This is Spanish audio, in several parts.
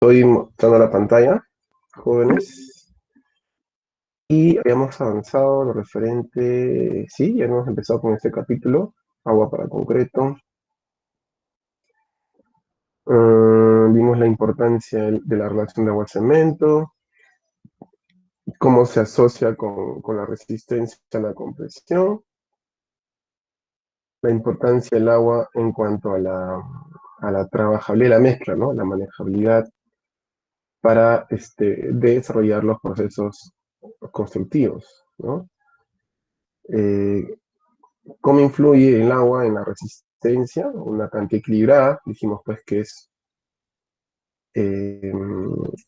Estoy mostrando la pantalla, jóvenes, y habíamos avanzado lo referente, sí, ya hemos empezado con este capítulo, agua para concreto. Vimos la importancia de la relación de agua-cemento, cómo se asocia con la resistencia a la compresión, la importancia del agua en cuanto a la trabajabilidad de la mezcla, ¿no? La manejabilidad para desarrollar los procesos constructivos, ¿no? Eh, ¿Cómo influye el agua en la resistencia? Una cantidad equilibrada, dijimos pues que es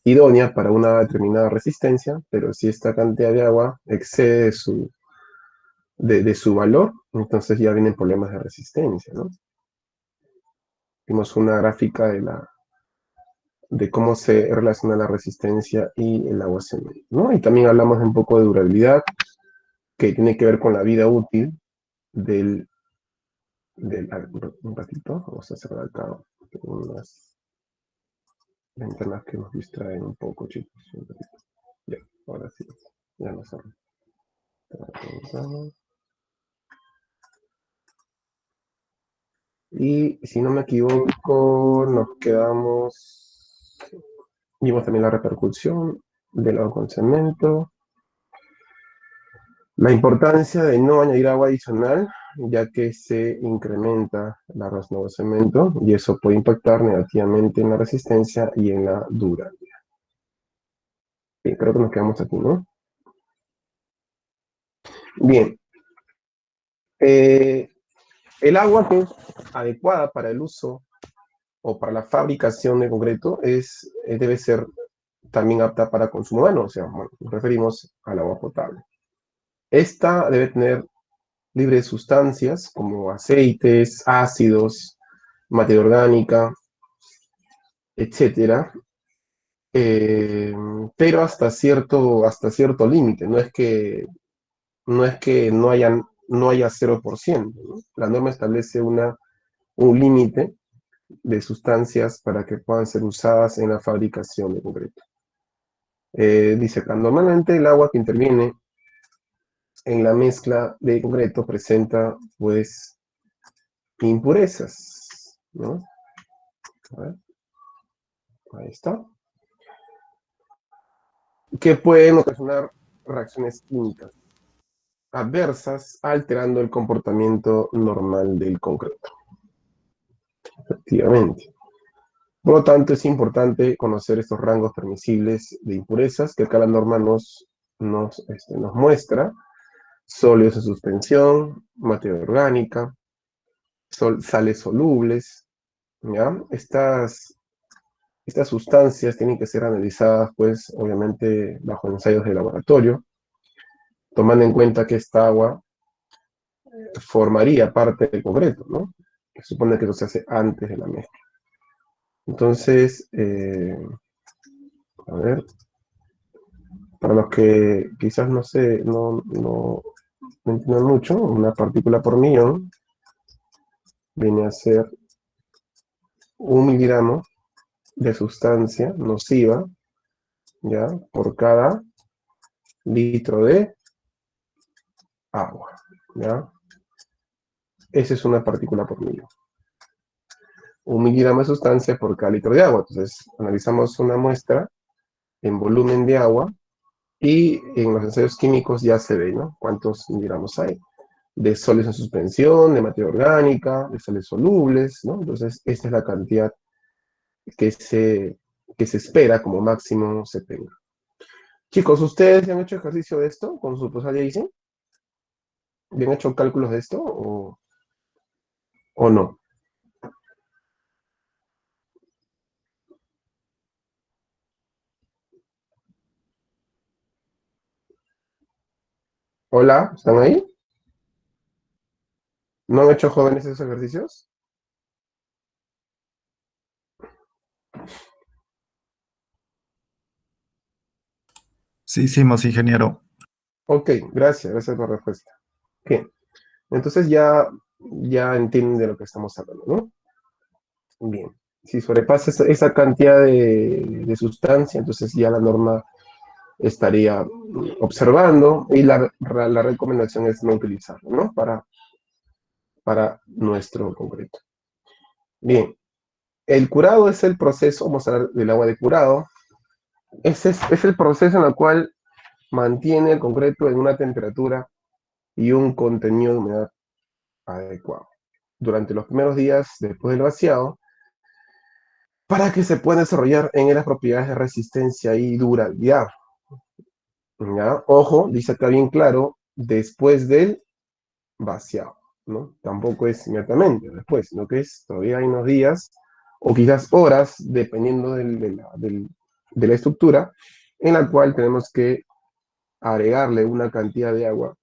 idónea para una determinada resistencia, pero si esta cantidad de agua excede de su valor, entonces ya vienen problemas de resistencia, ¿no? Vimos una gráfica de cómo se relaciona la resistencia y el agua cemento, ¿no? Y también hablamos un poco de durabilidad, que tiene que ver con la vida útil un ratito, vamos a cerrar acá unas ventanas que nos distraen un poco, chicos. Un ratito. Ya, ahora sí, ya nos cerramos. Y si no me equivoco, nos quedamos. Vimos también la repercusión del agua con cemento. La importancia de no añadir agua adicional, ya que se incrementa el arroz nuevo cemento y eso puede impactar negativamente en la resistencia y en la durabilidad. Bien, creo que nos quedamos aquí, ¿no? Bien. El agua que es adecuada para el uso o para la fabricación de concreto debe ser también apta para consumo humano, o sea, bueno, nos referimos al agua potable. Esta debe tener libre de sustancias como aceites, ácidos, materia orgánica, etcétera, pero hasta cierto límite. No es que no haya 0%, ¿no? La norma establece un límite de sustancias para que puedan ser usadas en la fabricación de concreto. Dice acá, normalmente el agua que interviene en la mezcla de concreto presenta, pues, impurezas, ¿no? A ver, ahí está. Que pueden ocasionar reacciones químicas adversas, alterando el comportamiento normal del concreto. Efectivamente. Por lo tanto, es importante conocer estos rangos permisibles de impurezas que acá la norma nos muestra: sólidos en suspensión, materia orgánica, sales solubles, ¿ya? Estas sustancias tienen que ser analizadas, pues, obviamente, bajo ensayos de laboratorio, tomando en cuenta que esta agua formaría parte del concreto, ¿no? Se supone que eso se hace antes de la mezcla. Entonces, a ver, para los que quizás no entiendan mucho, una partícula por millón viene a ser 1 miligramo de sustancia nociva, ¿ya? Por cada litro de agua, ¿ya? Esa es una partícula por millón. 1 miligramo de sustancia por cada litro de agua. Entonces, analizamos una muestra en volumen de agua y en los ensayos químicos ya se ve, ¿no? Cuántos miligramos hay. De sólidos en suspensión, de materia orgánica, de sales solubles, ¿no? Entonces, esta es la cantidad que se espera como máximo se tenga. Chicos, ¿ustedes ya han hecho ejercicio de esto con su profesor Jason? ¿Ya han hecho cálculos de esto o no? Hola, ¿están ahí? ¿No han hecho jóvenes esos ejercicios? Sí, hicimos, ingeniero. Ok, gracias por la respuesta. Bien, entonces ya entienden de lo que estamos hablando, ¿no? Bien. Si sobrepasa esa cantidad de sustancia, entonces ya la norma estaría observando y la recomendación es no utilizarlo, ¿no? Para nuestro concreto. Bien, el curado es el proceso, vamos a hablar del agua de curado. Es el proceso en el cual mantiene el concreto en una temperatura y un contenido de humedad adecuado durante los primeros días después del vaciado para que se pueda desarrollar en él las propiedades de resistencia y durabilidad. ¿Ya? Ojo, dice acá bien claro, después del vaciado, ¿no? Tampoco es inmediatamente después, sino que es todavía hay unos días o quizás horas, dependiendo de la estructura, en la cual tenemos que agregarle una cantidad de agua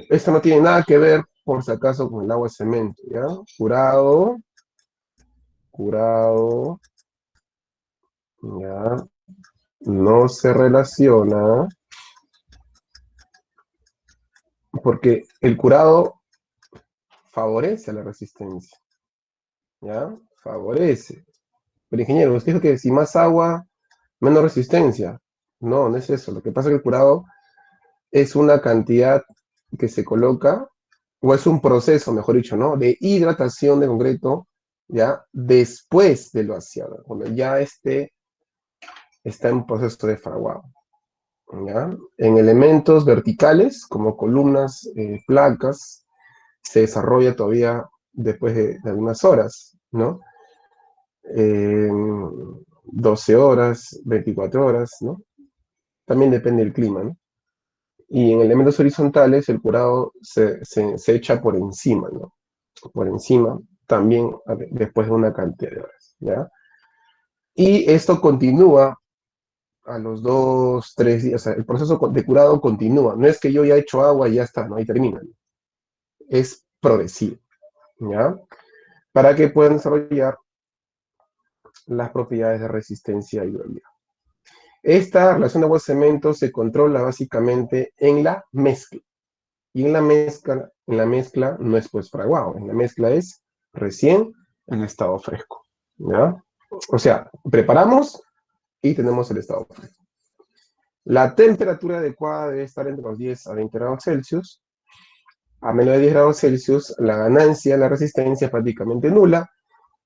esto no tiene nada que ver, por si acaso, con el agua de cemento, ¿ya? Curado, curado, ¿ya? No se relaciona porque el curado favorece a la resistencia, ¿ya? Favorece. Pero ingeniero, usted dijo que si más agua, menos resistencia. No, no es eso. Lo que pasa es que el curado es una cantidad que se coloca, o es un proceso, mejor dicho, ¿no? De hidratación de concreto, ¿ya? Después del vaciado, cuando ya está en proceso de fraguado, ¿ya? En elementos verticales, como columnas, placas, se desarrolla todavía después de algunas horas, ¿no? Eh, 12 horas, 24 horas, ¿no? También depende del clima, ¿no? Y en elementos horizontales el curado se echa por encima, ¿no? Por encima, también después de una cantidad de horas, ¿ya? Y esto continúa a los 2, 3 días, o sea, el proceso de curado continúa, no es que yo ya he hecho agua y ya está, no, ahí termina, es progresivo, ¿ya? Para que puedan desarrollar las propiedades de resistencia y durabilidad. Esta relación de agua-cemento se controla básicamente en la mezcla. Y en la mezcla no es pues fraguado, en la mezcla es recién en estado fresco, ¿ya? O sea, preparamos y tenemos el estado fresco. La temperatura adecuada debe estar entre los 10 a 20 grados Celsius. A menos de 10 grados Celsius, la ganancia, la resistencia es prácticamente nula.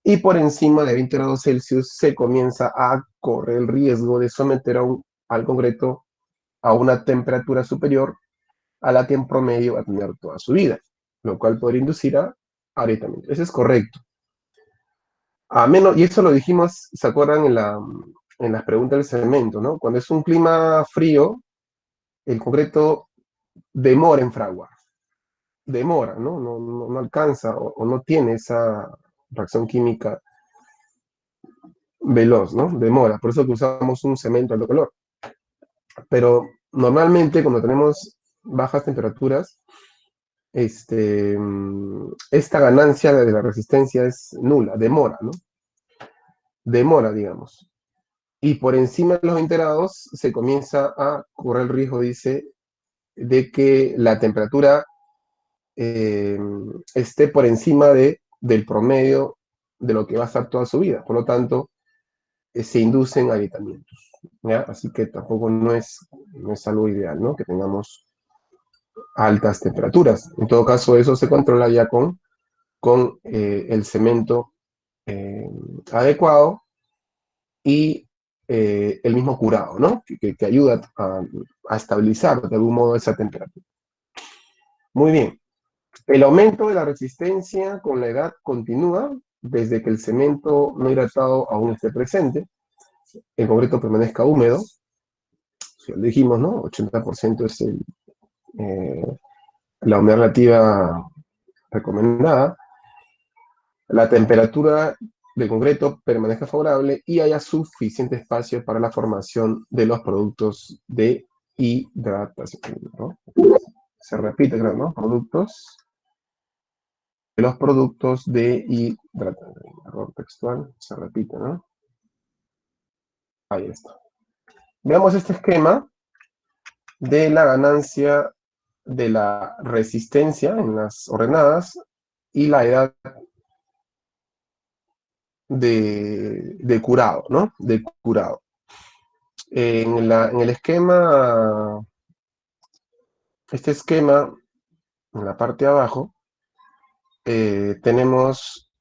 Y por encima de 20 grados Celsius se comienza a correr el riesgo de someter al concreto a una temperatura superior a la que en promedio va a tener toda su vida, lo cual podría inducir a agrietamiento. Eso es correcto. A menos, y eso lo dijimos, ¿se acuerdan en las preguntas del cemento, ¿no? Cuando es un clima frío, el concreto demora en fraguar. Demora, ¿no? No alcanza o no tiene esa reacción química veloz, ¿no? Demora. Por eso que usamos un cemento alto calor. Pero normalmente cuando tenemos bajas temperaturas, esta ganancia de la resistencia es nula, demora, ¿no? Demora, digamos. Y por encima de los 20 grados se comienza a correr el riesgo, dice, de que la temperatura esté por encima del promedio de lo que va a estar toda su vida. Por lo tanto, se inducen agrietamientos, ¿ya? Así que tampoco no es algo ideal, ¿no? Que tengamos altas temperaturas. En todo caso, eso se controla ya con el cemento eh, adecuado y el mismo curado, ¿no? Que ayuda a estabilizar de algún modo esa temperatura. Muy bien. El aumento de la resistencia con la edad continúa desde que el cemento no hidratado aún esté presente, el concreto permanezca húmedo, ya lo dijimos, ¿no? 80% es la humedad relativa recomendada, la temperatura del concreto permanezca favorable y haya suficiente espacio para la formación de los productos de hidratación, ¿no? Se repite, creo, ¿no? Los productos de hidratación. Error textual, se repite, ¿no? Ahí está. Veamos este esquema de la ganancia de la resistencia en las ordenadas y la edad de curado, ¿no? De curado. En el esquema, este esquema, en la parte de abajo, tenemos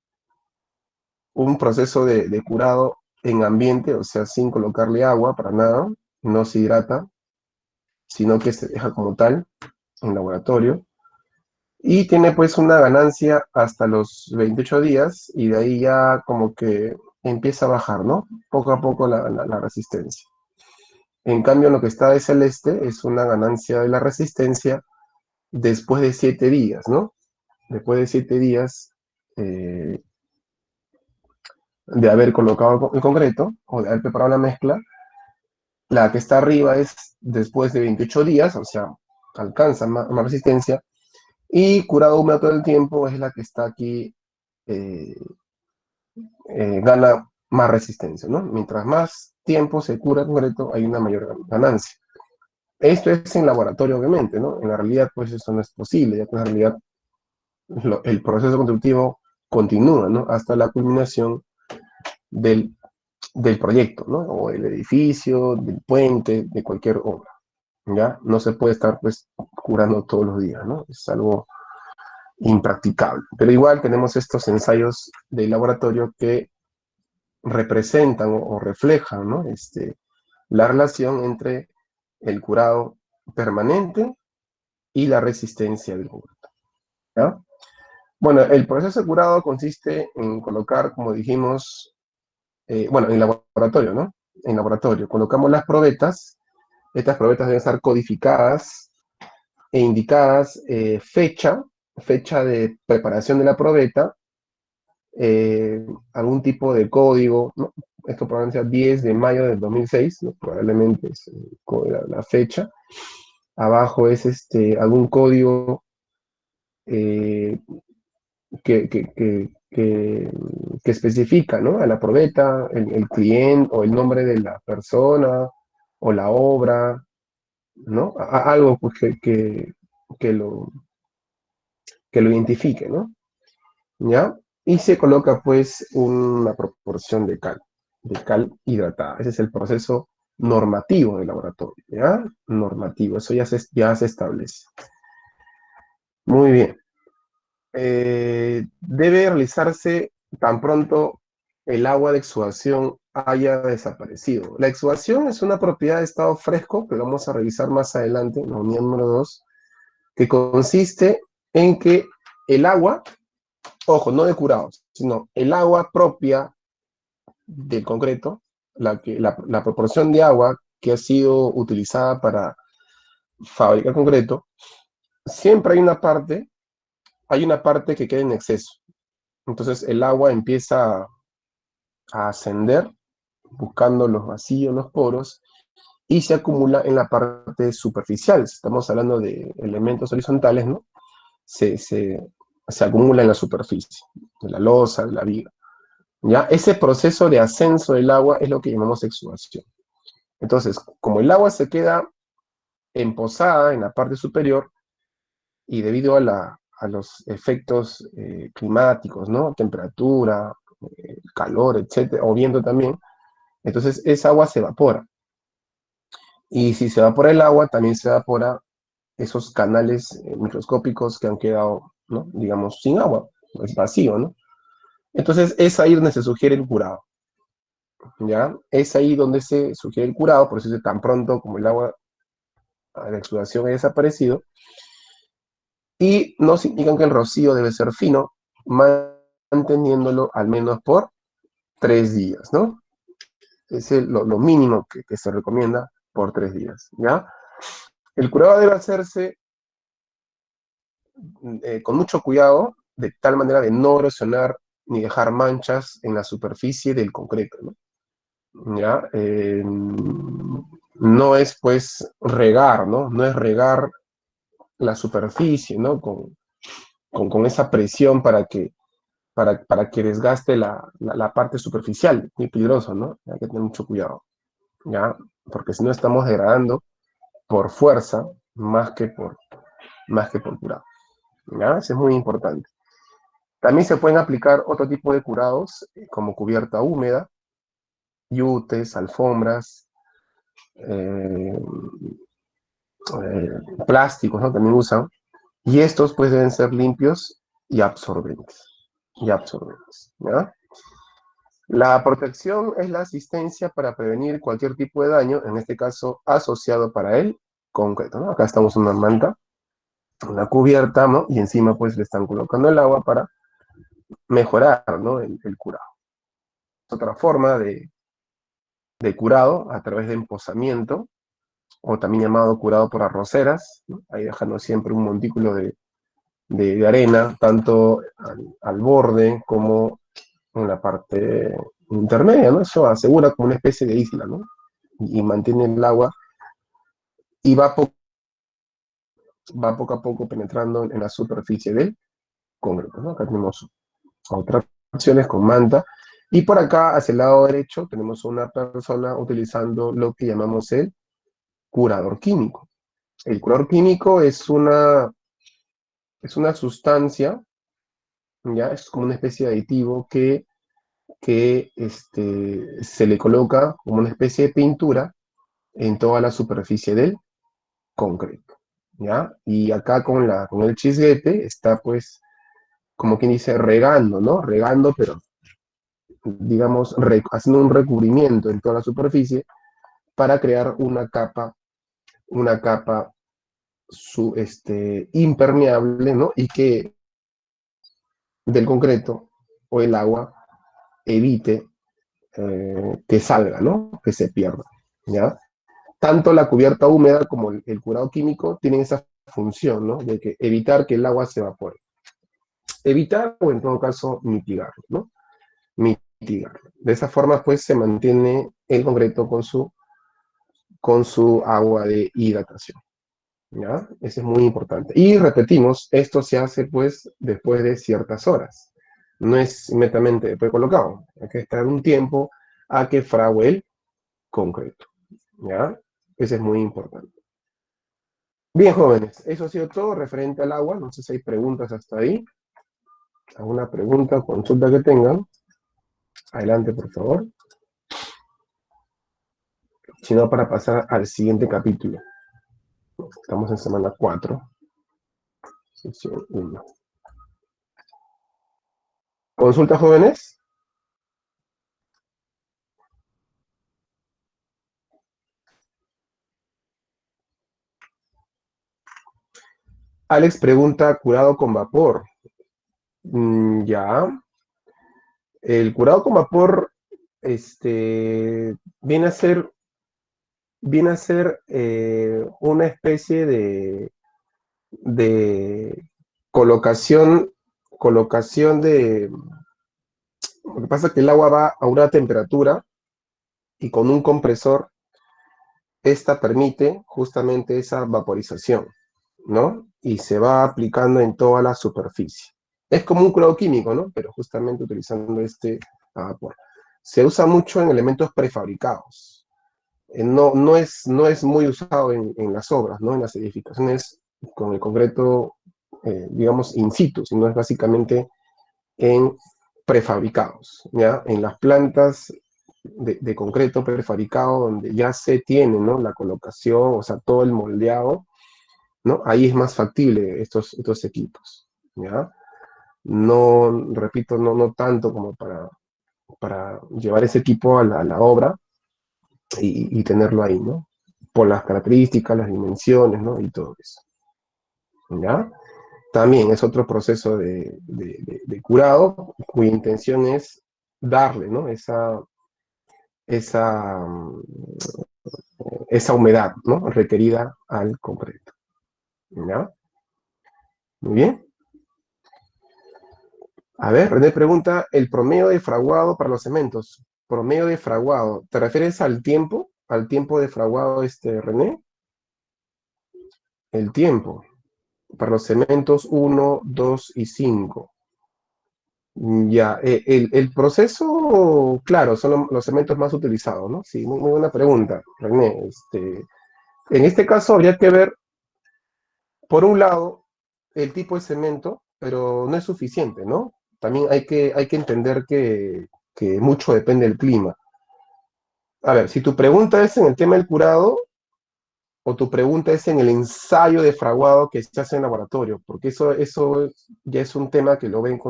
un proceso de curado en ambiente, o sea, sin colocarle agua para nada, no se hidrata, sino que se deja como tal en laboratorio. Y tiene pues una ganancia hasta los 28 días y de ahí ya como que empieza a bajar, ¿no? Poco a poco la resistencia. En cambio, lo que está de celeste es una ganancia de la resistencia después de 7 días, ¿no? Después de 7 días de haber colocado el concreto o de haber preparado la mezcla, la que está arriba es después de 28 días, o sea, alcanza más resistencia, y curado húmedo todo el tiempo es la que está aquí, eh, gana más resistencia, ¿no? Mientras más tiempo se cura el concreto, hay una mayor ganancia. Esto es en laboratorio, obviamente, ¿no? En la realidad, pues eso no es posible, ya que en la realidad el proceso constructivo continúa, ¿no? Hasta la culminación del, del proyecto, ¿no? O del edificio, del puente, de cualquier obra, ¿ya? No se puede estar, pues, curando todos los días, ¿no? Es algo impracticable. Pero igual tenemos estos ensayos de laboratorio que representan o reflejan, ¿no? La relación entre el curado permanente y la resistencia del concreto, ¿ya? Bueno, el proceso de curado consiste en colocar, como dijimos, bueno, en laboratorio, ¿no? En laboratorio colocamos las probetas. Estas probetas deben estar codificadas e indicadas fecha de preparación de la probeta, algún tipo de código, ¿no? Esto probablemente sea 10 de mayo del 2006, ¿no? Probablemente es la fecha. Abajo es algún código eh, que especifica, ¿no? A la probeta, el cliente o el nombre de la persona o la obra, ¿no? Algo pues, que lo, que lo identifique, ¿no? ¿Ya? Y se coloca pues una proporción de cal hidratada. Ese es el proceso normativo del laboratorio, ¿ya? Normativo, eso ya se establece. Muy bien. Debe realizarse tan pronto el agua de exudación haya desaparecido. La exudación es una propiedad de estado fresco que vamos a revisar más adelante, en la unidad número 2, que consiste en que el agua, ojo, no de curados, sino el agua propia del concreto, la proporción de agua que ha sido utilizada para fabricar concreto, siempre hay una parte que queda en exceso. Entonces el agua empieza a ascender buscando los vacíos, los poros, y se acumula en la parte superficial. Si estamos hablando de elementos horizontales, ¿no? Se acumula en la superficie, de la losa, de la viga. ¿Ya? Ese proceso de ascenso del agua es lo que llamamos exudación. Entonces, como el agua se queda emposada en la parte superior y debido a los efectos climáticos, ¿no? Temperatura, calor, etcétera, o viento también, entonces esa agua se evapora. Y si se evapora el agua, también se evapora esos canales microscópicos que han quedado, ¿no? Digamos, sin agua, es vacío, ¿no? Entonces es ahí donde se sugiere el curado, ¿ya? Es ahí donde se sugiere el curado, por eso es tan pronto como el agua de exudación ha desaparecido, y nos indican que el rocío debe ser fino, manteniéndolo al menos por 3 días, ¿no? Es lo mínimo que se recomienda por 3 días, ¿ya? El curado debe hacerse con mucho cuidado, de tal manera de no erosionar ni dejar manchas en la superficie del concreto, ¿no? ¿Ya? No es pues regar, ¿no? No es regar la superficie, ¿no? Con esa presión para que desgaste la parte superficial, muy peligroso, ¿no? Hay que tener mucho cuidado, ¿ya? Porque si no estamos degradando por fuerza más que por curado, ¿ya? Eso es muy importante. También se pueden aplicar otro tipo de curados, como cubierta húmeda, yutes, alfombras, eh, plásticos, ¿no? También usan. Y estos pues deben ser limpios y absorbentes. Y absorbentes, ¿ya? La protección es la asistencia para prevenir cualquier tipo de daño, en este caso asociado para él concreto, ¿no? Acá estamos una manta, una cubierta, ¿no? Y encima pues le están colocando el agua para mejorar, ¿no? El curado. Otra forma de curado a través de emposamiento, o también llamado curado por arroceras, ¿no? Ahí dejando siempre un montículo de arena, tanto al borde como en la parte intermedia, ¿no? Eso asegura como una especie de isla, ¿no? Y mantiene el agua y va poco a poco penetrando en la superficie del concreto, ¿no? Acá tenemos otras opciones con manta. Y por acá, hacia el lado derecho, tenemos una persona utilizando lo que llamamos el curador químico. El curador químico es una sustancia, ¿ya? Es como una especie de aditivo que se le coloca como una especie de pintura en toda la superficie del concreto, ¿ya? Y acá con el chisguete está pues, como quien dice, regando, ¿no? Regando, pero digamos, haciendo un recubrimiento en toda la superficie para crear una capa impermeable, ¿no? Y que del concreto o el agua evite que salga, ¿no? Que se pierda, ¿ya? Tanto la cubierta húmeda como el curado químico tienen esa función, ¿no? De que evitar que el agua se evapore. Evitar o en todo caso mitigarlo, ¿no? Mitigarlo. De esa forma pues se mantiene el concreto con su agua de hidratación, ¿ya? Eso es muy importante. Y repetimos, esto se hace pues después de ciertas horas. No es inmediatamente después colocado. Hay que esperar un tiempo a que frague el concreto, ¿ya? Eso es muy importante. Bien, jóvenes, eso ha sido todo referente al agua. No sé si hay preguntas hasta ahí. ¿Alguna pregunta o consulta que tengan? Adelante, por favor. Si no, para pasar al siguiente capítulo. Estamos en semana 4, sesión 1. ¿Consulta, jóvenes? Alex pregunta, ¿curado con vapor? Ya. El curado con vapor viene a ser, una especie de colocación, colocación de... Lo que pasa es que el agua va a una temperatura y con un compresor, esta permite justamente esa vaporización, ¿no? Y se va aplicando en toda la superficie. Es como un curado químico, ¿no? Pero justamente utilizando vapor. Se usa mucho en elementos prefabricados. No es muy usado en las obras, ¿no? En las edificaciones con el concreto, digamos, in situ, sino es básicamente en prefabricados, ¿ya? En las plantas de concreto prefabricado donde ya se tiene, ¿no? La colocación, o sea, todo el moldeado, ¿no? Ahí es más factible estos equipos, ¿ya? No, repito, no tanto como para llevar ese equipo a la obra y tenerlo ahí, ¿no? Por las características, las dimensiones, ¿no? Y todo eso, ¿ya? También es otro proceso de curado cuya intención es darle, ¿no? Esa, esa humedad, ¿no? Requerida al concreto, ¿ya? Muy bien. A ver, René pregunta, ¿el promedio de fraguado para los cementos? Promedio de fraguado, ¿te refieres al tiempo? ¿Al tiempo de fraguado, René? El tiempo, para los cementos 1, 2 y 5. Ya, el proceso, claro, son los cementos más utilizados, ¿no? Sí, muy buena pregunta, René. En este caso habría que ver, por un lado, el tipo de cemento, pero no es suficiente, ¿no? también hay que entender que mucho depende del clima. A ver, si tu pregunta es en el tema del curado, o tu pregunta es en el ensayo de fraguado que se hace en laboratorio, porque eso ya es un tema que lo ven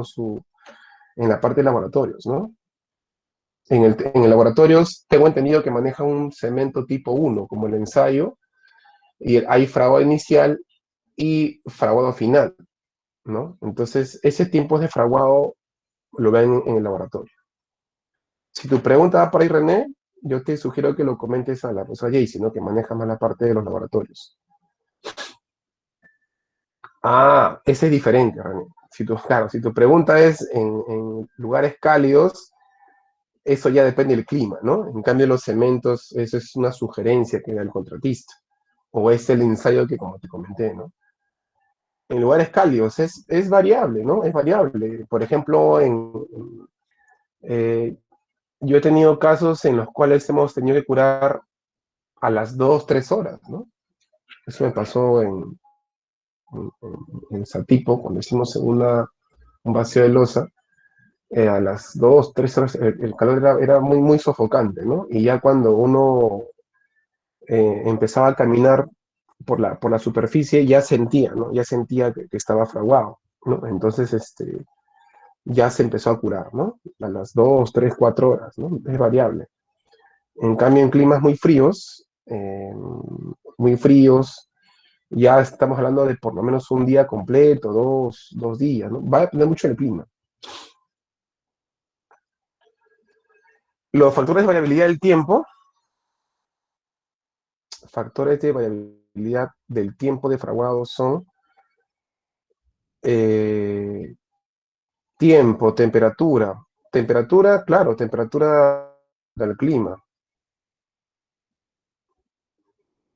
en la parte de laboratorios, ¿no? En el laboratorio tengo entendido que maneja un cemento tipo 1, como el ensayo, y hay fraguado inicial y fraguado final, ¿no? Entonces, ese tiempo de fraguado lo ven en el laboratorio. Si tu pregunta va por ahí, René, yo te sugiero que lo comentes a la profesora Jaycee, ¿no? Que maneja más la parte de los laboratorios. Ah, ese es diferente, René. Claro, si tu pregunta es en lugares cálidos, eso ya depende del clima, ¿no? En cambio, los cementos, eso es una sugerencia que da el contratista, o es el ensayo que, como te comenté, ¿no? En lugares cálidos es variable, ¿no? Es variable. Por ejemplo, eh, yo he tenido casos en los cuales hemos tenido que curar a las 2, 3 horas, ¿no? Eso me pasó en Satipo, cuando hicimos un vacío de losa, a las 2, 3 horas, el calor era muy, muy sofocante, ¿no? Y ya cuando uno empezaba a caminar por la superficie, ya sentía, ¿no? Ya sentía que estaba fraguado, ¿no? Entonces, ya se empezó a curar, ¿no? A las 2, 3, 4 horas, ¿no? Es variable. En cambio, en climas muy fríos, ya estamos hablando de por lo menos un día completo, dos días, ¿no? Va a depender mucho del clima. Los factores de variabilidad del tiempo, factores de variabilidad del tiempo de fraguado son eh, tiempo, temperatura, claro, temperatura del clima,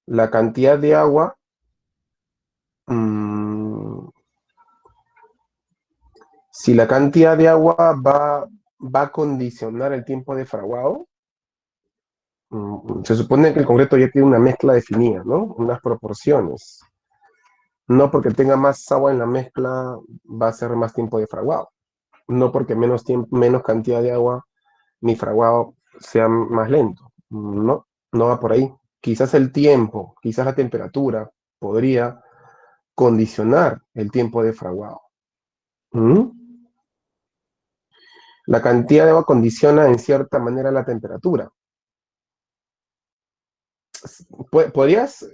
la cantidad de agua, mmm, si la cantidad de agua va a condicionar el tiempo de fraguado, se supone que el concreto ya tiene una mezcla definida, ¿no? Unas proporciones. No porque tenga más agua en la mezcla va a ser más tiempo de fraguado. No porque menos cantidad de agua mi fraguado sea más lento. No, no va por ahí. Quizás el tiempo, quizás la temperatura podría condicionar el tiempo de fraguado. ¿Mm? La cantidad de agua condiciona en cierta manera la temperatura. ¿Podrías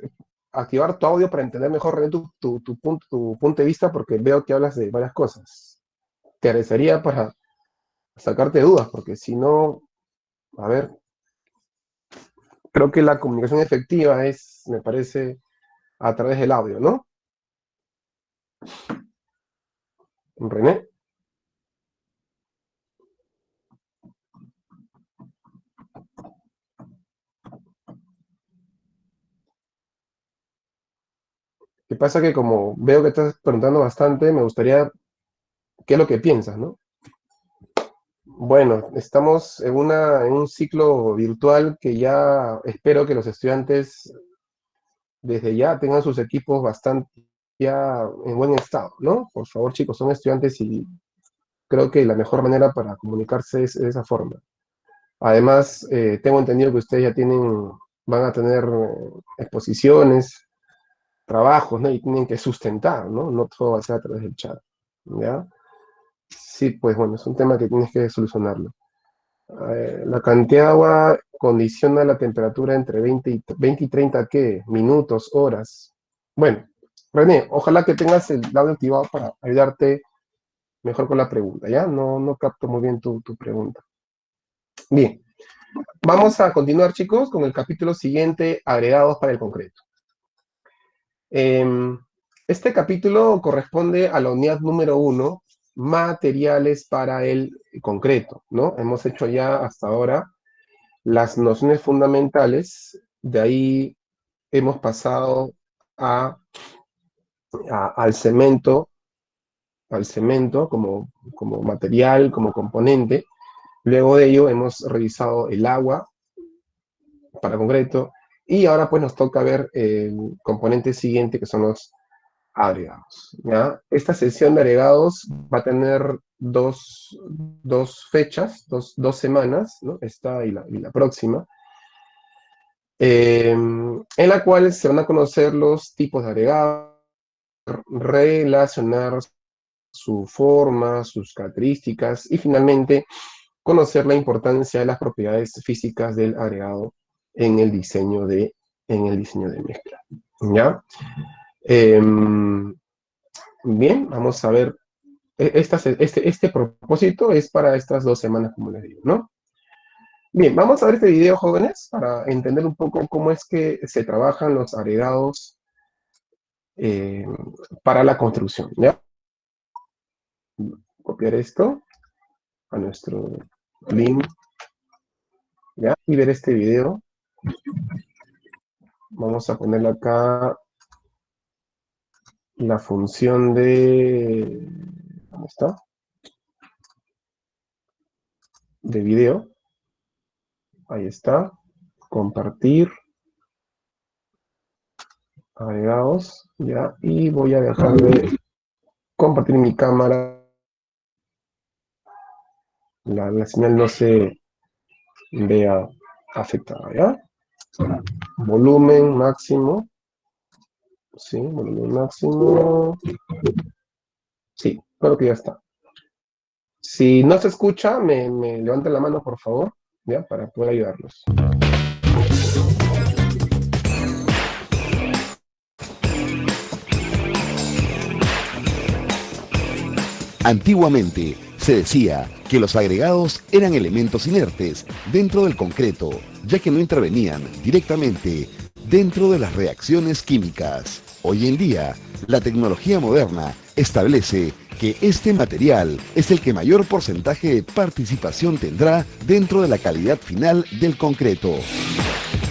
activar tu audio para entender mejor, René, tu punto de vista? Porque veo que hablas de varias cosas. Te agradecería para sacarte dudas, porque si no, a ver, creo que la comunicación efectiva me parece, a través del audio, ¿no? René. ¿Qué pasa? Que como veo que estás preguntando bastante, me gustaría, ¿qué es lo que piensas, no? Bueno, estamos en un ciclo virtual que ya espero que los estudiantes desde ya tengan sus equipos bastante ya en buen estado, ¿no? Por favor, chicos, son estudiantes y creo que la mejor manera para comunicarse es de esa forma. Además, tengo entendido que ustedes ya van a tener exposiciones, trabajos, ¿no? Y tienen que sustentar, ¿no? No todo va a ser a través del chat, ¿ya? Sí, pues bueno, es un tema que tienes que solucionarlo. La cantidad de agua condiciona la temperatura entre 20 y 30, ¿qué? Minutos, horas. Bueno, René, ojalá que tengas el audio activado para ayudarte mejor con la pregunta, ¿ya? No capto muy bien tu pregunta. Bien, vamos a continuar, chicos, con el capítulo siguiente, agregados para el concreto. Este capítulo corresponde a la unidad número 1, materiales para el concreto, ¿no? Hemos hecho ya hasta ahora las nociones fundamentales, de ahí hemos pasado al cemento, como material, como componente. Luego de ello hemos revisado el agua para concreto y ahora pues nos toca ver el componente siguiente, que son los agregados, ¿ya? Esta sesión de agregados va a tener dos fechas, dos semanas, ¿no? Esta y la próxima, en la cual se van a conocer los tipos de agregados, relacionar su forma, sus características y finalmente conocer la importancia de las propiedades físicas del agregado en el diseño de mezcla, ¿ya? Bien, vamos a ver. Este propósito es para estas 2 semanas, como les digo, ¿no? Bien, vamos a ver este video, jóvenes, para entender un poco cómo es que se trabajan los agregados eh, para la construcción, ¿ya? Copiar esto a nuestro link, ¿ya? Y ver este video. Vamos a ponerle acá la función de... ¿Dónde está? De video. Ahí está. Compartir. Agregados. Ya. Y voy a dejar de compartir mi cámara. La señal no se vea afectada, ¿ya? Volumen máximo. Sí, volumen máximo. Sí, creo que ya está. Si no se escucha, me levantan la mano, por favor, ¿ya? Para poder ayudarlos. Antiguamente se decía que los agregados eran elementos inertes dentro del concreto, ya que no intervenían directamente dentro de las reacciones químicas. Hoy en día, la tecnología moderna establece que este material es el que mayor porcentaje de participación tendrá dentro de la calidad final del concreto,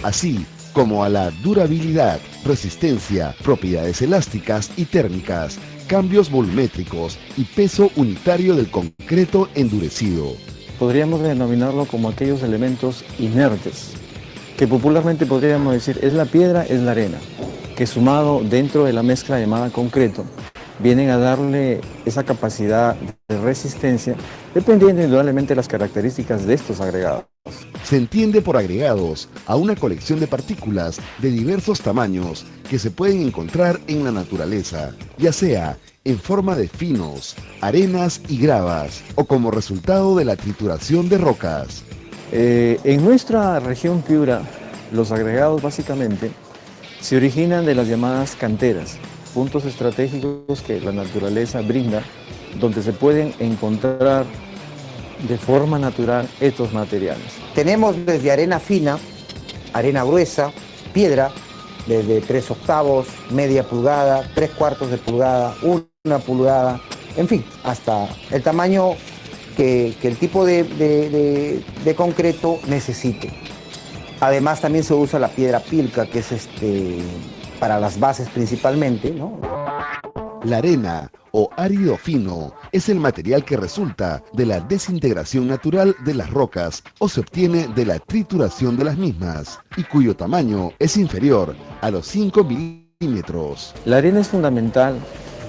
así como a la durabilidad, resistencia, propiedades elásticas y térmicas, cambios volumétricos y peso unitario del concreto endurecido. Podríamos denominarlo como aquellos elementos inertes, que popularmente podríamos decir es la piedra, es la arena, que sumado dentro de la mezcla llamada concreto, vienen a darle esa capacidad de resistencia, dependiendo indudablemente de las características de estos agregados. Se entiende por agregados a una colección de partículas de diversos tamaños que se pueden encontrar en la naturaleza, ya sea en forma de finos, arenas y gravas, o como resultado de la trituración de rocas. En nuestra región Piura, los agregados básicamente se originan de las llamadas canteras, puntos estratégicos que la naturaleza brinda, donde se pueden encontrar de forma natural estos materiales. Tenemos desde arena fina, arena gruesa, piedra, desde 3/8, media pulgada, 3/4 de pulgada, 1 pulgada, en fin, hasta el tamaño que el tipo de concreto necesite. Además también se usa la piedra pilca, que es para las bases principalmente, ¿no? La arena o árido fino es el material que resulta de la desintegración natural de las rocas o se obtiene de la trituración de las mismas y cuyo tamaño es inferior a los 5 milímetros. La arena es fundamental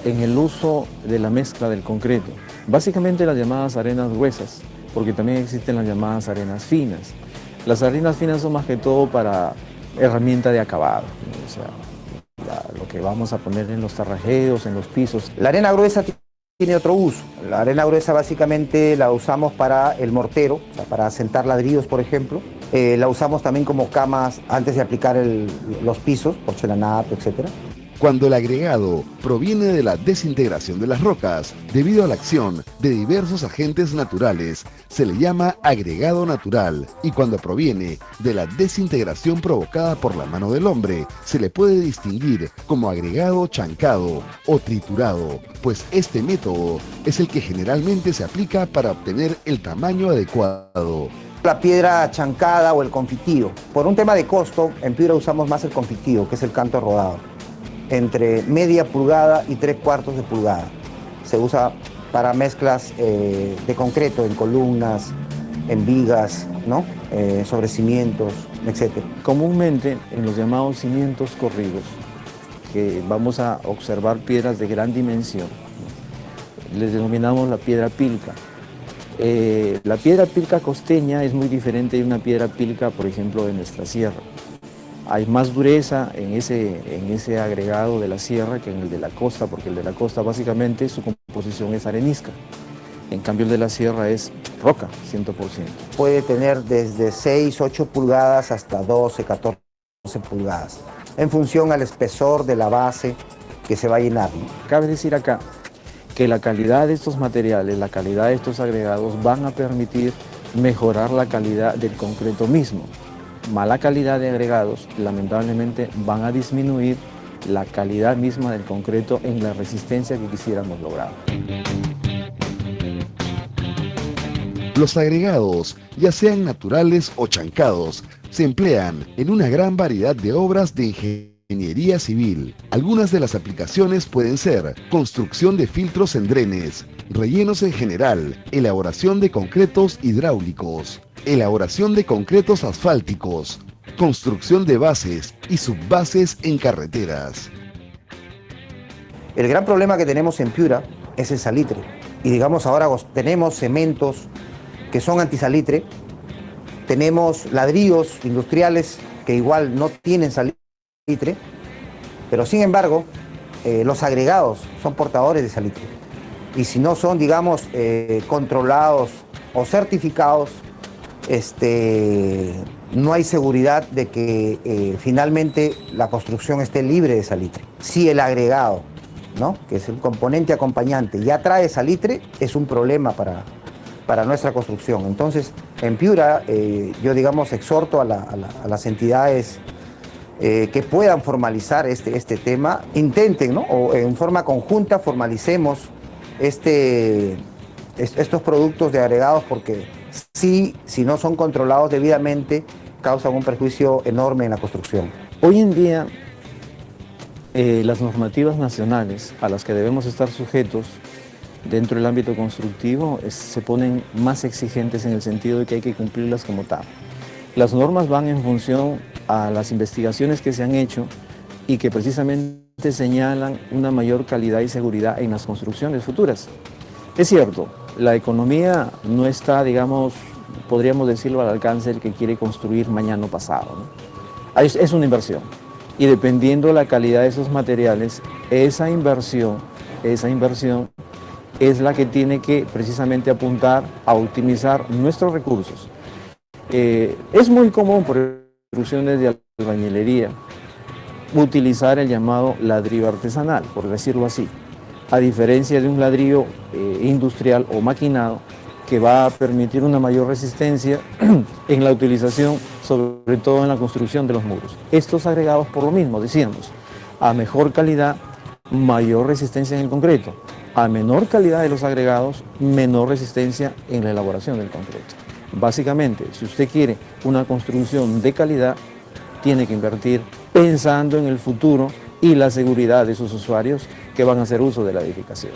en el uso de la mezcla del concreto, básicamente las llamadas arenas gruesas, porque también existen las llamadas arenas finas. Las arenas finas son más que todo para herramienta de acabado, o sea, lo que vamos a poner en los tarrajeos, en los pisos. La arena gruesa tiene otro uso. La arena gruesa básicamente la usamos para el mortero, o sea, para asentar ladrillos, por ejemplo. La usamos también como camas antes de aplicar los pisos, porcelanato, etc. Cuando el agregado proviene de la desintegración de las rocas debido a la acción de diversos agentes naturales, se le llama agregado natural, y cuando proviene de la desintegración provocada por la mano del hombre, se le puede distinguir como agregado chancado o triturado, pues este método es el que generalmente se aplica para obtener el tamaño adecuado. La piedra chancada o el confitío. Por un tema de costo, en Piura usamos más el confitío, que es el canto rodado, entre media pulgada y 3/4 de pulgada. Se usa para mezclas de concreto, en columnas, en vigas, ¿no? Sobre cimientos, etc. Comúnmente en los llamados cimientos corridos, que vamos a observar piedras de gran dimensión. Les denominamos la piedra pilca. La piedra pilca costeña es muy diferente de una piedra pilca, por ejemplo, de nuestra sierra. Hay más dureza en ese agregado de la sierra que en el de la costa, porque el de la costa básicamente su composición es arenisca. En cambio el de la sierra es roca, 100%. Puede tener desde 6, 8 pulgadas hasta 12, 14 pulgadas, en función al espesor de la base que se va a llenar. Cabe decir acá que la calidad de estos materiales, la calidad de estos agregados van a permitir mejorar la calidad del concreto mismo. Mala calidad de agregados, lamentablemente, van a disminuir la calidad misma del concreto en la resistencia que quisiéramos lograr. Los agregados, ya sean naturales o chancados, se emplean en una gran variedad de obras de ingeniería civil. Algunas de las aplicaciones pueden ser construcción de filtros en drenes, rellenos en general, elaboración de concretos hidráulicos, elaboración de concretos asfálticos, construcción de bases y subbases en carreteras. El gran problema que tenemos en Piura es el salitre. Y digamos ahora tenemos cementos que son antisalitre, tenemos ladrillos industriales que igual no tienen salitre, pero sin embargo los agregados son portadores de salitre. Y si no son, digamos, controlados o certificados, no hay seguridad de que finalmente la construcción esté libre de salitre. Si el agregado, ¿no?, que es el componente acompañante, ya trae salitre, es un problema para nuestra construcción. Entonces, en Piura, yo, digamos, exhorto a las entidades que puedan formalizar este tema, intenten, ¿no?, o en forma conjunta formalicemos estos productos de agregados, porque si no son controlados debidamente, causan un perjuicio enorme en la construcción. Hoy en día, las normativas nacionales a las que debemos estar sujetos dentro del ámbito constructivo se ponen más exigentes en el sentido de que hay que cumplirlas como tal. Las normas van en función a las investigaciones que se han hecho y que precisamente señalan una mayor calidad y seguridad en las construcciones futuras. Es cierto, la economía no está, digamos, podríamos decirlo, al alcance del que quiere construir mañana o pasado, ¿no? Es una inversión, y dependiendo de la calidad de esos materiales, esa inversión es la que tiene que precisamente apuntar a optimizar nuestros recursos. Es muy común por construcciones de albañilería utilizar el llamado ladrillo artesanal, por decirlo así, a diferencia de un ladrillo industrial o maquinado que va a permitir una mayor resistencia en la utilización, sobre todo en la construcción de los muros. Estos agregados, por lo mismo, decíamos, a mejor calidad, mayor resistencia en el concreto. A menor calidad de los agregados, menor resistencia en la elaboración del concreto. Básicamente, si usted quiere una construcción de calidad, tiene que invertir pensando en el futuro y la seguridad de sus usuarios que van a hacer uso de la edificación.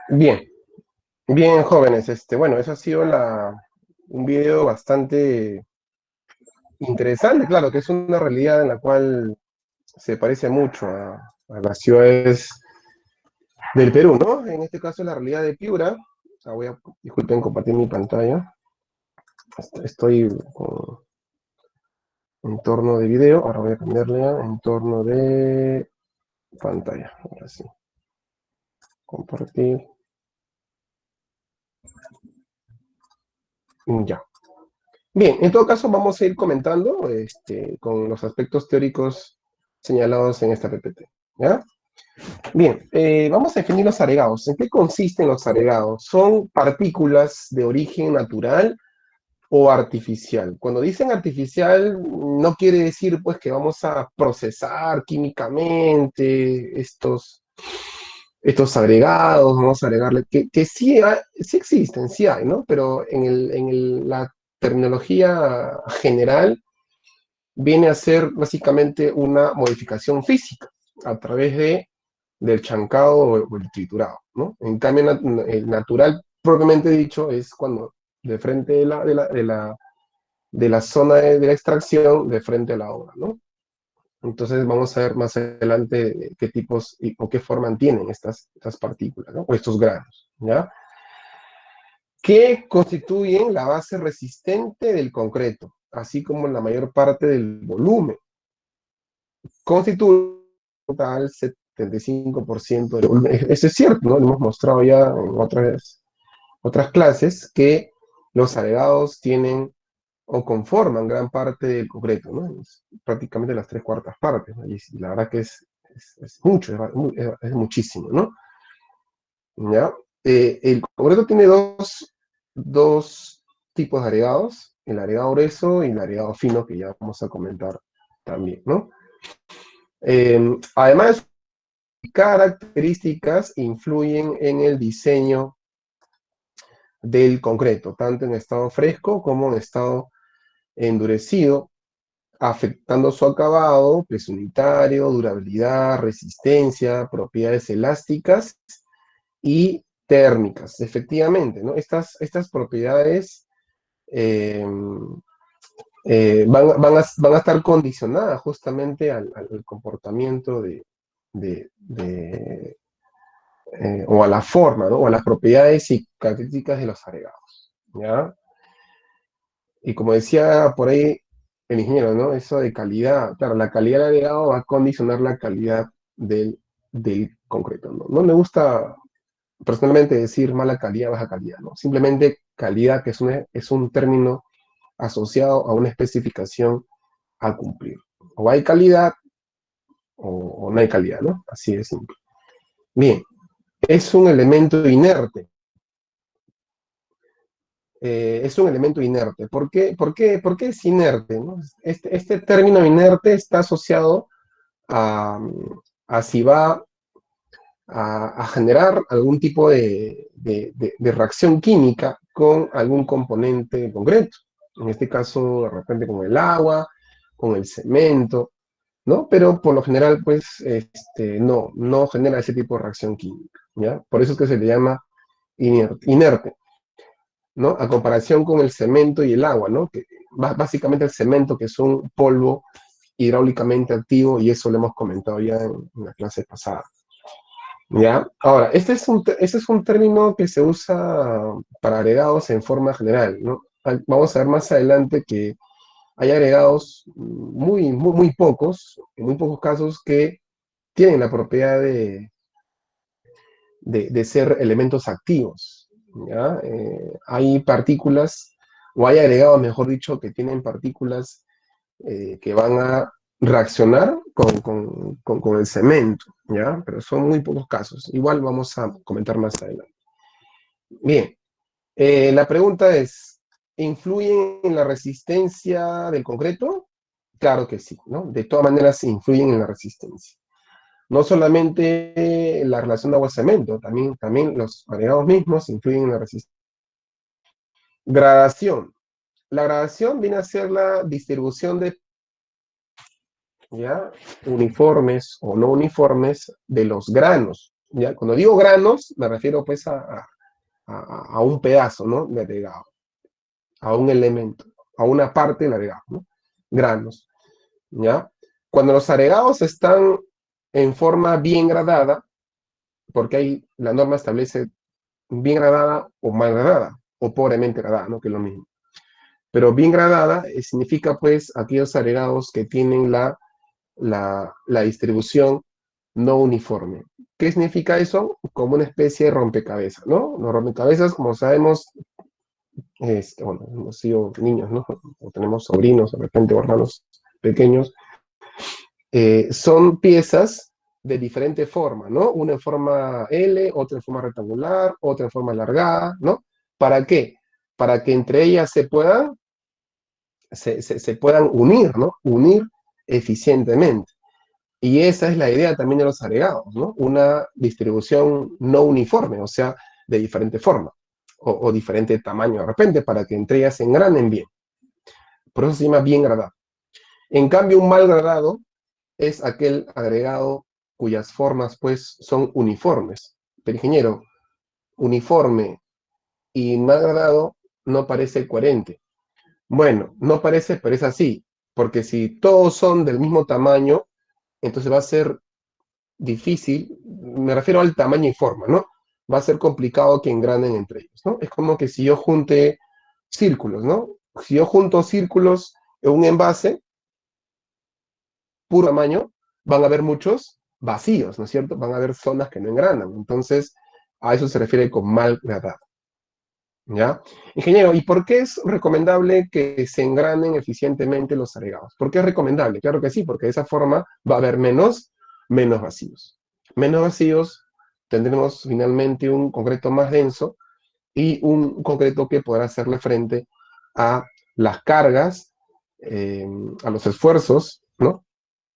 Bien, bien, jóvenes. Bueno, eso ha sido un video bastante interesante, claro, que es una realidad en la cual se parece mucho a las ciudades del Perú, ¿no? En este caso, la realidad de Piura. Disculpen compartir mi pantalla. Estoy con entorno de video. Ahora voy a cambiarle a entorno de pantalla. Ahora sí. Compartir. Ya. Bien, en todo caso vamos a ir comentando con los aspectos teóricos señalados en esta PPT, ¿ya? Bien, vamos a definir los agregados. ¿En qué consisten los agregados? ¿Son partículas de origen natural o artificial? Cuando dicen artificial, no quiere decir pues que vamos a procesar químicamente estos agregados, vamos a agregarle, que sí, sí existen, sí hay, ¿no? Pero la terminología general viene a ser básicamente una modificación física a través de del chancado o el triturado, ¿no? En cambio, el natural, propiamente dicho, es cuando de frente de la zona de la extracción, de frente a la obra, ¿no? Entonces vamos a ver más adelante qué tipos o qué forma tienen estas partículas, ¿no? O estos granos, ¿ya? Que constituyen la base resistente del concreto, así como la mayor parte del volumen. Constituye al 75% del volumen. Eso es cierto, ¿no? Lo hemos mostrado ya en otras clases, que los agregados tienen o conforman gran parte del concreto, ¿no? Prácticamente las 3/4 partes, ¿no? Y la verdad que es mucho, es muchísimo, ¿no? ¿Ya? El concreto tiene dos tipos de agregados, el agregado grueso y el agregado fino, que ya vamos a comentar también, ¿no? Además, características influyen en el diseño del concreto, tanto en estado fresco como en estado endurecido, afectando su acabado, peso unitario, durabilidad, resistencia, propiedades elásticas y térmicas. Efectivamente, ¿no? Estas propiedades van a estar condicionadas justamente al comportamiento o a la forma, ¿no? O a las propiedades y características de los agregados, ¿ya? Y como decía por ahí el ingeniero, ¿no? Eso de calidad, claro, la calidad del agregado va a condicionar la calidad del concreto, ¿no? No me gusta personalmente decir mala calidad, baja calidad, ¿no? Simplemente calidad, que es un término asociado a una especificación a cumplir. O hay calidad o no hay calidad, ¿no? Así de simple. Bien, es un elemento inerte. Es un elemento inerte. ¿Por qué es inerte, ¿no? Este término inerte está asociado a, a si va a generar algún tipo de reacción química con algún componente concreto. En este caso, de repente con el agua, con el cemento, ¿no? Pero por lo general, pues, no genera ese tipo de reacción química, ¿ya? Por eso es que se le llama inerte, ¿no? A comparación con el cemento y el agua, ¿no? Que básicamente el cemento, que es un polvo hidráulicamente activo, y eso lo hemos comentado ya en la clase pasada. ¿Ya? Ahora, este es un término que se usa para agregados en forma general, ¿no? Vamos a ver más adelante que hay agregados muy pocos, en muy pocos casos, que tienen la propiedad de ser elementos activos, ¿ya? Hay partículas, o hay agregados, mejor dicho, que tienen partículas que van a reaccionar con el cemento, ¿ya? Pero son muy pocos casos. Igual vamos a comentar más adelante. Bien, la pregunta es, ¿influyen en la resistencia del concreto? Claro que sí, ¿no? De todas maneras influyen en la resistencia. No solamente la relación de agua-cemento, también los agregados mismos influyen en la resistencia. Gradación. La gradación viene a ser la distribución de, ¿ya? Uniformes o no uniformes de los granos, ¿ya? Cuando digo granos, me refiero pues a un pedazo, ¿no? De agregado, a un elemento, a una parte del agregado, ¿no? Granos, ¿ya? Cuando los agregados están en forma bien gradada, porque la norma establece bien gradada o mal gradada, o pobremente gradada, ¿no? Que es lo mismo. Pero bien gradada significa pues aquellos agregados que tienen la distribución no uniforme. ¿Qué significa eso? Como una especie de rompecabezas, ¿no? Los rompecabezas, como sabemos, bueno, hemos sido niños, ¿no? O tenemos sobrinos, de repente, o hermanos pequeños, son piezas de diferente forma, ¿no? Una en forma L, otra en forma rectangular, otra en forma alargada, ¿no? ¿Para qué? Para que entre ellas se puedan unir, ¿no? Unir eficientemente. Y esa es la idea también de los agregados, ¿no? Una distribución no uniforme, o sea, de diferente forma o diferente tamaño de repente, para que entre ellas se engranen bien. Por eso se llama bien gradado. En cambio, un mal gradado es aquel agregado cuyas formas pues son uniformes. Pero ingeniero, uniforme y mal gradado no parece coherente. Bueno, no parece, pero es así, porque si todos son del mismo tamaño, entonces va a ser difícil, me refiero al tamaño y forma, ¿no? Va a ser complicado que engranen entre ellos, ¿no? Es como que si yo junte círculos, ¿no? Si yo junto círculos en un envase, puro tamaño, van a haber muchos vacíos, ¿no es cierto? Van a haber zonas que no engranan. Entonces, a eso se refiere con mal gradado. ¿Ya? Ingeniero, ¿y por qué es recomendable que se engranen eficientemente los agregados? ¿Por qué es recomendable? Claro que sí, porque de esa forma va a haber menos vacíos. Menos vacíos, tendremos finalmente un concreto más denso y un concreto que podrá hacerle frente a las cargas, a los esfuerzos, ¿no?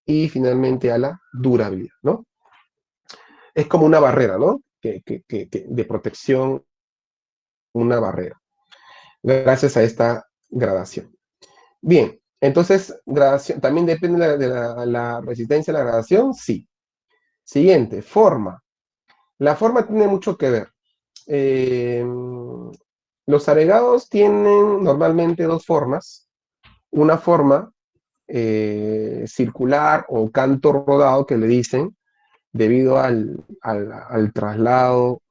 Y finalmente a la durabilidad, ¿no? Es como una barrera, ¿no? De protección, una barrera, gracias a esta gradación. Bien, entonces, gradación, ¿también depende de la resistencia a la gradación? Sí. Siguiente, forma. La forma tiene mucho que ver. Los agregados tienen normalmente dos formas. Una forma circular o canto rodado que le dicen, debido al traslado,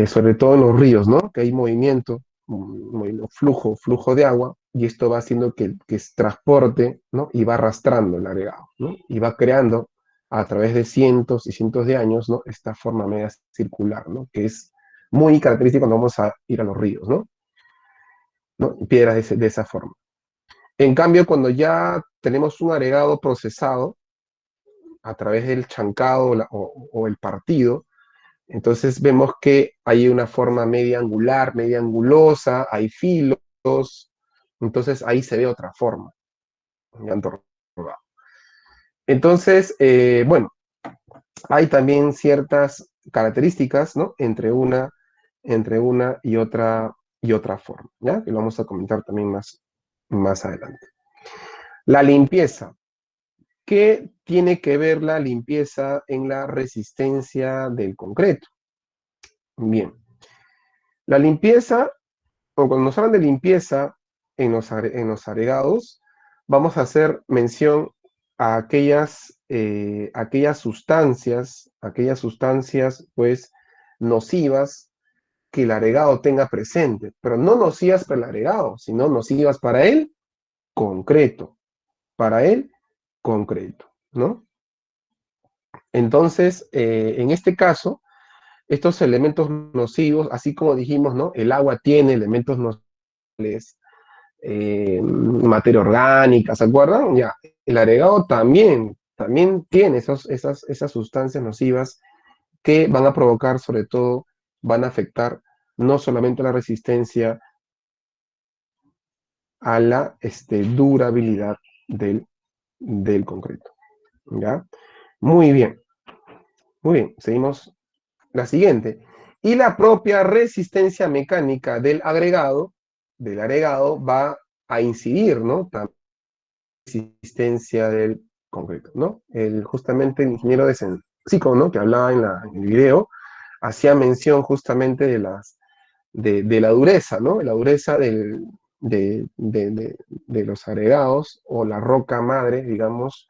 sobre todo en los ríos, ¿no? Que hay movimiento, flujo de agua, y esto va haciendo que transporte, ¿no? Y va arrastrando el agregado, ¿no? Y va creando a través de cientos y cientos de años, ¿no? Esta forma media circular, ¿no? Que es muy característica cuando vamos a ir a los ríos, ¿no? ¿No? Piedras de esa forma. En cambio, cuando ya tenemos un agregado procesado a través del chancado o el partido, entonces vemos que hay una forma media angular, media angulosa, hay filos, entonces ahí se ve otra forma. Entonces, bueno, hay también ciertas características, ¿no? Entre una y otra forma, ¿ya? Que lo vamos a comentar también más adelante. La limpieza. ¿Qué tiene que ver la limpieza en la resistencia del concreto? Bien. La limpieza, o cuando nos hablan de limpieza en los agregados, vamos a hacer mención a aquellas sustancias, pues, nocivas que el agregado tenga presente, pero no nocivas para el agregado, sino nocivas para el concreto, ¿no? Entonces, en este caso, estos elementos nocivos, así como dijimos, ¿no? El agua tiene elementos nocivos, materia orgánica, ¿se acuerdan? Ya, el agregado también tiene esas sustancias nocivas que van a provocar, sobre todo, van a afectar no solamente la resistencia a la durabilidad del concreto, ¿ya? Muy bien, seguimos la siguiente. Y la propia resistencia mecánica del agregado va a incidir, ¿no? También resistencia del concreto, ¿no? Justamente el ingeniero de Sensico, ¿no? Que hablaba en el video, hacía mención justamente de la dureza, ¿no? La dureza de los agregados o la roca madre, digamos,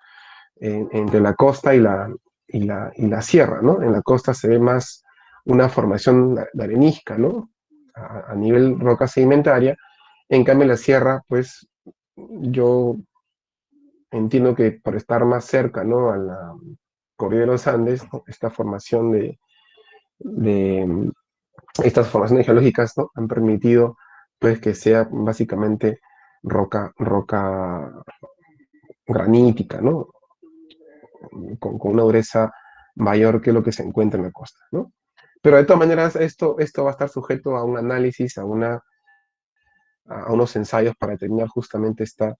entre la costa y la sierra, ¿no? En la costa se ve más una formación de arenisca, ¿no? A nivel roca sedimentaria. En cambio, en la sierra, pues, yo entiendo que por estar más cerca, ¿no? A la cordillera de los Andes, ¿no? Esta formación de estas formaciones geológicas, ¿no? Han permitido, pues, que sea básicamente roca granítica, ¿no? Con una dureza mayor que lo que se encuentra en la costa, ¿no? Pero de todas maneras, esto va a estar sujeto a un análisis, a unos ensayos para determinar justamente esta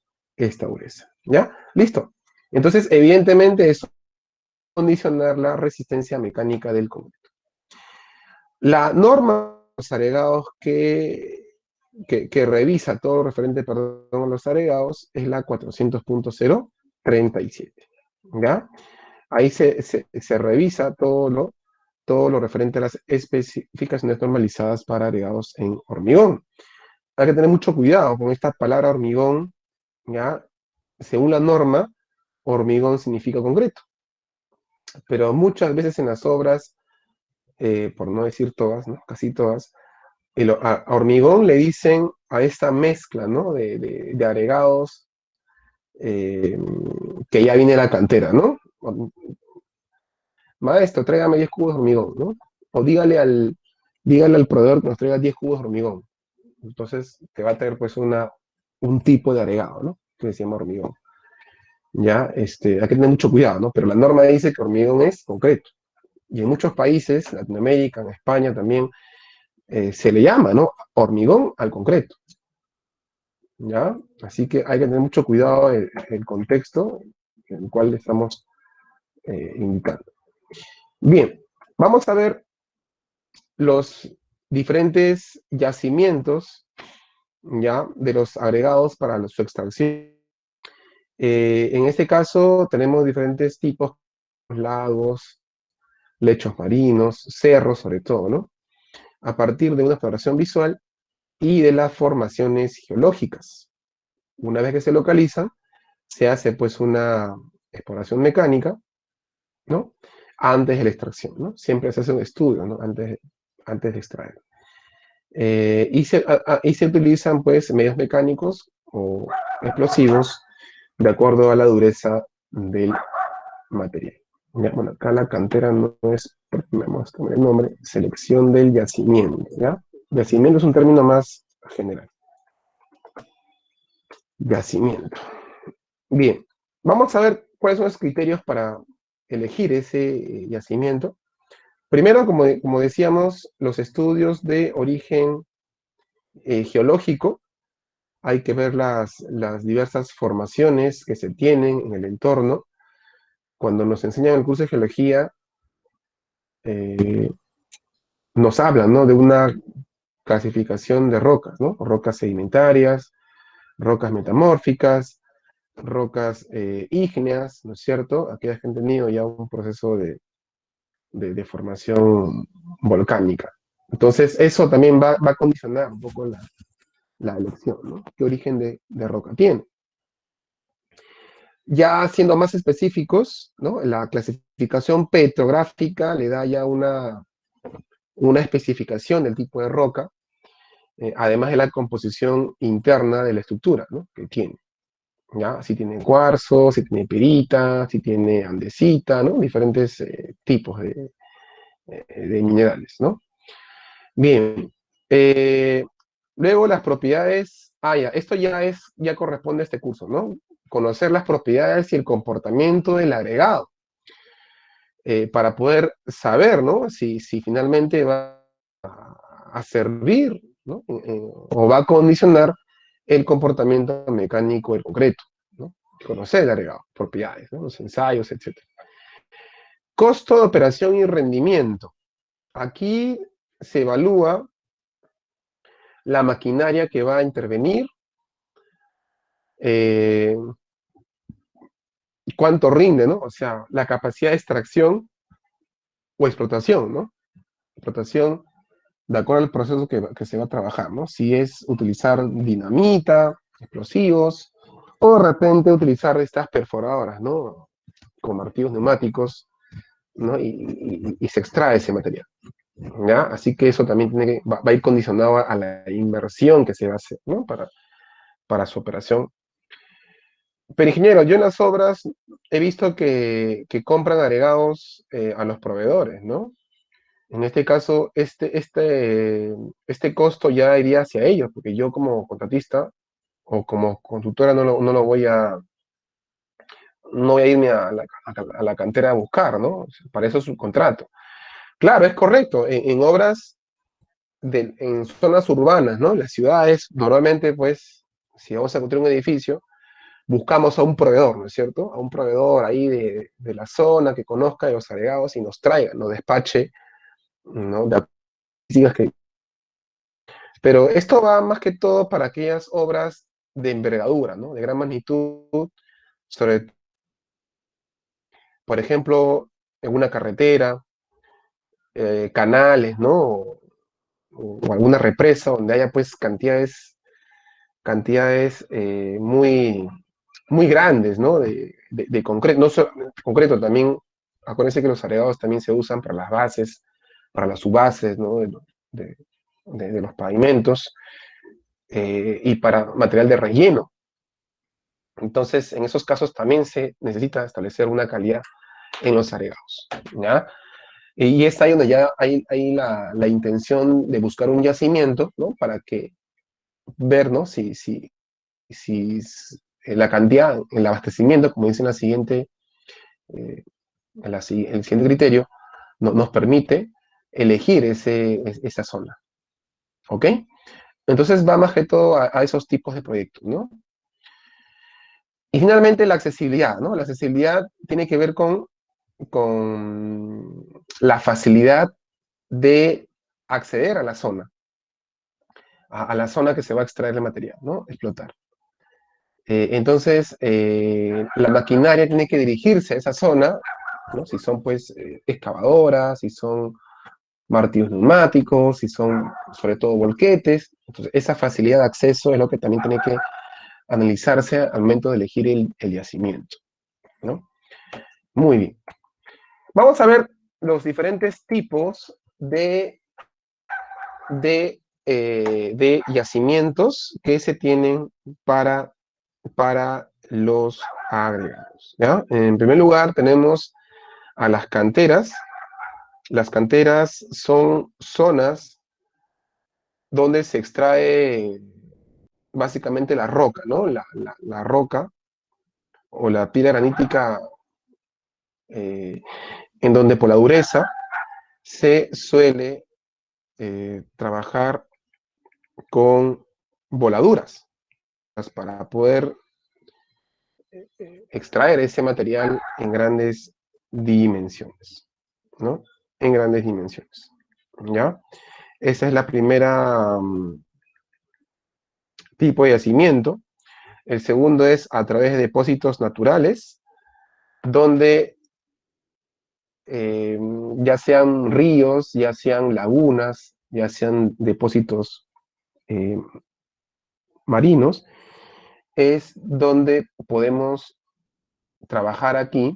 dureza, ¿ya? Listo. Entonces, evidentemente, eso condicionar la resistencia mecánica del concreto. La norma de los agregados que revisa todo lo referente, perdón, a los agregados es la 400.0 37, ¿ya? Ahí se revisa todo lo referente a las especificaciones normalizadas para agregados en hormigón. Hay que tener mucho cuidado con esta palabra hormigón, ¿ya? Según la norma, hormigón significa concreto. Pero muchas veces en las obras, por no decir todas, ¿no? Casi todas, a hormigón le dicen a esta mezcla, ¿no? de agregados que ya viene de la cantera, ¿no? Maestro, tráigame 10 cubos de hormigón, ¿no? O dígale al proveedor que nos traiga 10 cubos de hormigón. Entonces te va a traer pues un tipo de agregado, ¿no? Que se llama hormigón. Ya, hay que tener mucho cuidado, ¿no? Pero la norma dice que hormigón es concreto. Y en muchos países, Latinoamérica, en España también, se le llama, ¿no? Hormigón al concreto. ¿Ya? Así que hay que tener mucho cuidado el contexto en el cual le estamos indicando. Bien, vamos a ver los diferentes yacimientos, ¿ya? De los agregados para su extracción. En este caso tenemos diferentes tipos, lagos, lechos marinos, cerros sobre todo, ¿no? A partir de una exploración visual y de las formaciones geológicas. Una vez que se localizan, se hace pues una exploración mecánica, ¿no? Antes de la extracción, ¿no? Siempre se hace un estudio, ¿no? Antes de extraer. Y se utilizan pues medios mecánicos o explosivos de acuerdo a la dureza del material. ¿Ya? Bueno, acá la cantera no es, porque me muestra el nombre, selección del yacimiento, ¿ya? Yacimiento es un término más general. Yacimiento. Bien, vamos a ver cuáles son los criterios para elegir ese yacimiento. Primero, como decíamos, los estudios de origen geológico. Hay que ver las diversas formaciones que se tienen en el entorno. Cuando nos enseñan el curso de geología, nos hablan, ¿no? De una clasificación de rocas, ¿no? Rocas sedimentarias, rocas metamórficas, rocas ígneas, ¿no es cierto? Aquellas que han tenido ya un proceso de formación volcánica. Entonces, eso también va a condicionar un poco la elección, ¿no? ¿Qué origen de roca tiene? Ya siendo más específicos, ¿no? La clasificación petrográfica le da ya una especificación del tipo de roca, además de la composición interna de la estructura, ¿no? Que tiene. ¿Ya? Si tiene cuarzo, si tiene pirita, si tiene andesita, ¿no? Diferentes tipos de minerales, ¿no? Bien. Luego las propiedades, ya, esto ya corresponde a este curso, ¿no? Conocer las propiedades y el comportamiento del agregado, para poder saber, ¿no? Si finalmente va a servir, ¿no? O va a condicionar el comportamiento mecánico del concreto, ¿no? Conocer el agregado, propiedades, ¿no? Los ensayos, etc. Costo de operación y rendimiento. Aquí se evalúa la maquinaria que va a intervenir, cuánto rinde, ¿no? O sea, la capacidad de extracción o explotación, ¿no? Explotación de acuerdo al proceso que se va a trabajar, ¿no? Si es utilizar dinamita, explosivos, o de repente utilizar estas perforadoras, ¿no? Con martillos neumáticos, ¿no? Y se extrae ese material, ¿ya? Así que eso también va a ir condicionado a la inversión que se va a hacer, ¿no? Para su operación. Pero ingeniero, yo en las obras he visto que compran agregados a los proveedores, ¿no? En este caso, este costo ya iría hacia ellos, porque yo como contratista o como consultora no voy a irme a la cantera a buscar, ¿no? Para eso es un contrato. Claro, es correcto, en obras, en zonas urbanas, ¿no? En las ciudades, normalmente, pues, si vamos a construir un edificio, buscamos a un proveedor, ¿no es cierto? A un proveedor ahí de la zona que conozca de los agregados y nos traiga, nos despache, ¿no? Pero esto va más que todo para aquellas obras de envergadura, ¿no? De gran magnitud, sobre por ejemplo, en una carretera, canales, ¿no? O alguna represa donde haya pues cantidades muy grandes, ¿no? De concreto, no solo, concreto también, acuérdense que los agregados también se usan para las bases, para las subbases, ¿no? De, de los pavimentos y para material de relleno. Entonces, en esos casos también se necesita establecer una calidad en los agregados, ¿ya? Y es ahí donde ya hay la intención de buscar un yacimiento, ¿no? Para que ver, ¿no? Si la cantidad, el abastecimiento, como dice en la siguiente, el siguiente criterio, nos permite elegir esa zona, ¿ok? Entonces va más que todo a esos tipos de proyectos, ¿no? Y finalmente la accesibilidad, ¿no? La accesibilidad tiene que ver con la facilidad de acceder a la zona, a la zona que se va a extraer el material, ¿no? Explotar. Entonces, la maquinaria tiene que dirigirse a esa zona, ¿no? Si son, pues, excavadoras, si son martillos neumáticos, si son, sobre todo, volquetes. Entonces, esa facilidad de acceso es lo que también tiene que analizarse al momento de elegir el yacimiento, ¿no? Muy bien. Vamos a ver los diferentes tipos de yacimientos que se tienen para los agregados, ¿ya? En primer lugar tenemos a las canteras. Las canteras son zonas donde se extrae básicamente la roca, ¿no? La roca o la piedra granítica en donde por la dureza se suele trabajar con voladuras para poder extraer ese material en grandes dimensiones, ¿no? En grandes dimensiones, ¿ya? Esa es la primera tipo de yacimiento. El segundo es a través de depósitos naturales, donde ya sean ríos, ya sean lagunas, ya sean depósitos marinos, es donde podemos trabajar aquí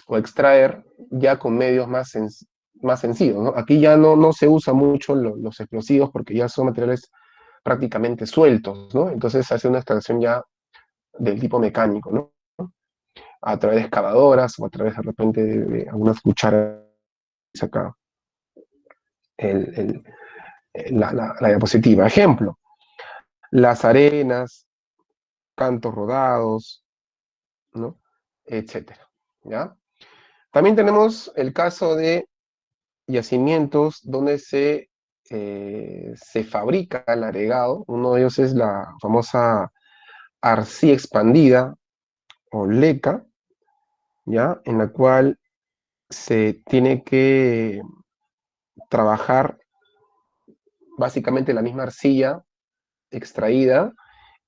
o extraer ya con medios más sencillos, ¿no? Aquí ya no se usa mucho los explosivos porque ya son materiales prácticamente sueltos, ¿no? Entonces se hace una extracción ya del tipo mecánico, ¿no? A través de excavadoras o a través de repente de algunas cucharas acá el, la diapositiva. Ejemplo, las arenas, cantos rodados, ¿no? Etcétera, ¿ya? También tenemos el caso de yacimientos donde se fabrica el agregado. Uno de ellos es la famosa arcilla expandida o leca, ¿ya? En la cual se tiene que trabajar básicamente la misma arcilla extraída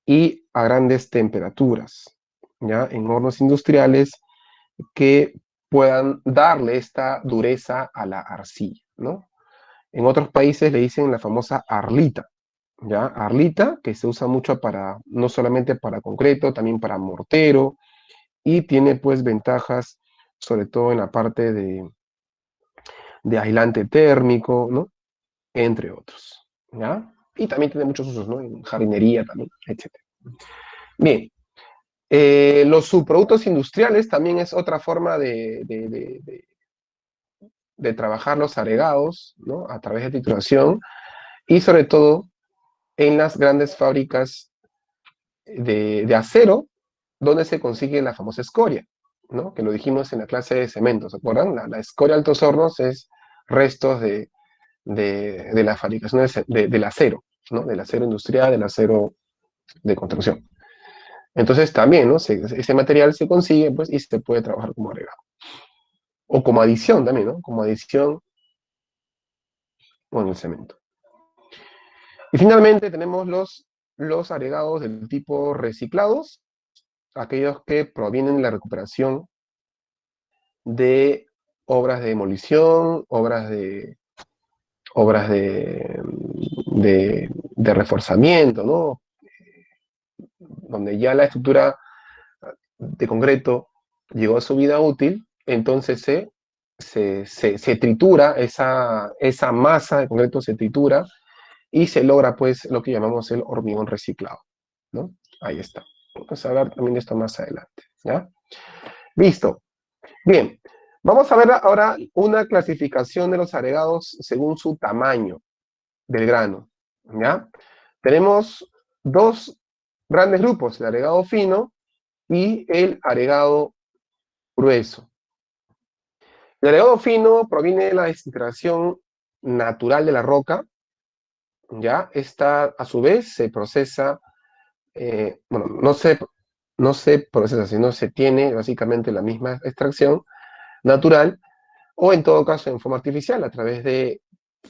y a grandes temperaturas, ¿ya? En hornos industriales que puedan darle esta dureza a la arcilla, ¿no? En otros países le dicen la famosa arlita, ¿ya? Arlita, que se usa mucho para, no solamente para concreto, también para mortero, y tiene pues ventajas, sobre todo en la parte de aislante térmico, ¿no? Entre otros, ¿ya? Y también tiene muchos usos, ¿no? En jardinería también, etc. Bien, los subproductos industriales también es otra forma de trabajar los agregados, ¿no? A través de titulación y sobre todo en las grandes fábricas de acero, donde se consigue la famosa escoria, ¿no? Que lo dijimos en la clase de cementos, ¿se acuerdan? La escoria de altos hornos es restos de la fabricación del acero, ¿no? Del acero industrial, del acero de construcción. Entonces también, ¿no? Ese material se consigue, pues, y se puede trabajar como agregado. O como adición también, ¿no? Como adición con el cemento. Y finalmente tenemos los agregados del tipo reciclados, aquellos que provienen de la recuperación de obras de demolición, obras de reforzamiento, ¿no? Donde ya la estructura de concreto llegó a su vida útil, entonces se tritura, esa masa de concreto se tritura y se logra pues lo que llamamos el hormigón reciclado, ¿no? Ahí está. Vamos a hablar también de esto más adelante, ¿ya? Listo. Bien, vamos a ver ahora una clasificación de los agregados según su tamaño del grano, ¿ya? Tenemos dos grandes grupos, el agregado fino y el agregado grueso. El agregado fino proviene de la desintegración natural de la roca, ¿ya? Esta, a su vez, se procesa, bueno, no se procesa, sino se tiene básicamente la misma extracción natural, o en todo caso en forma artificial, a través de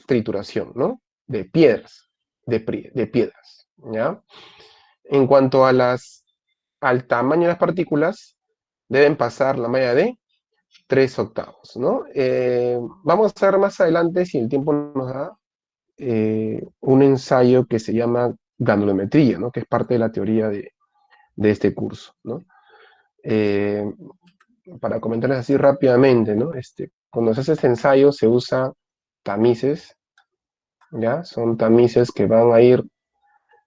trituración, ¿no? De piedras, de piedras, ¿ya? En cuanto a al tamaño de las partículas, deben pasar la malla de 3/8, ¿no? Vamos a ver más adelante, si el tiempo nos da, un ensayo que se llama granulometría, ¿no? Que es parte de la teoría de este curso, ¿no? Para comentarles así rápidamente, ¿no? Cuando se hace este ensayo se usa tamices, ¿ya? Son tamices que van a ir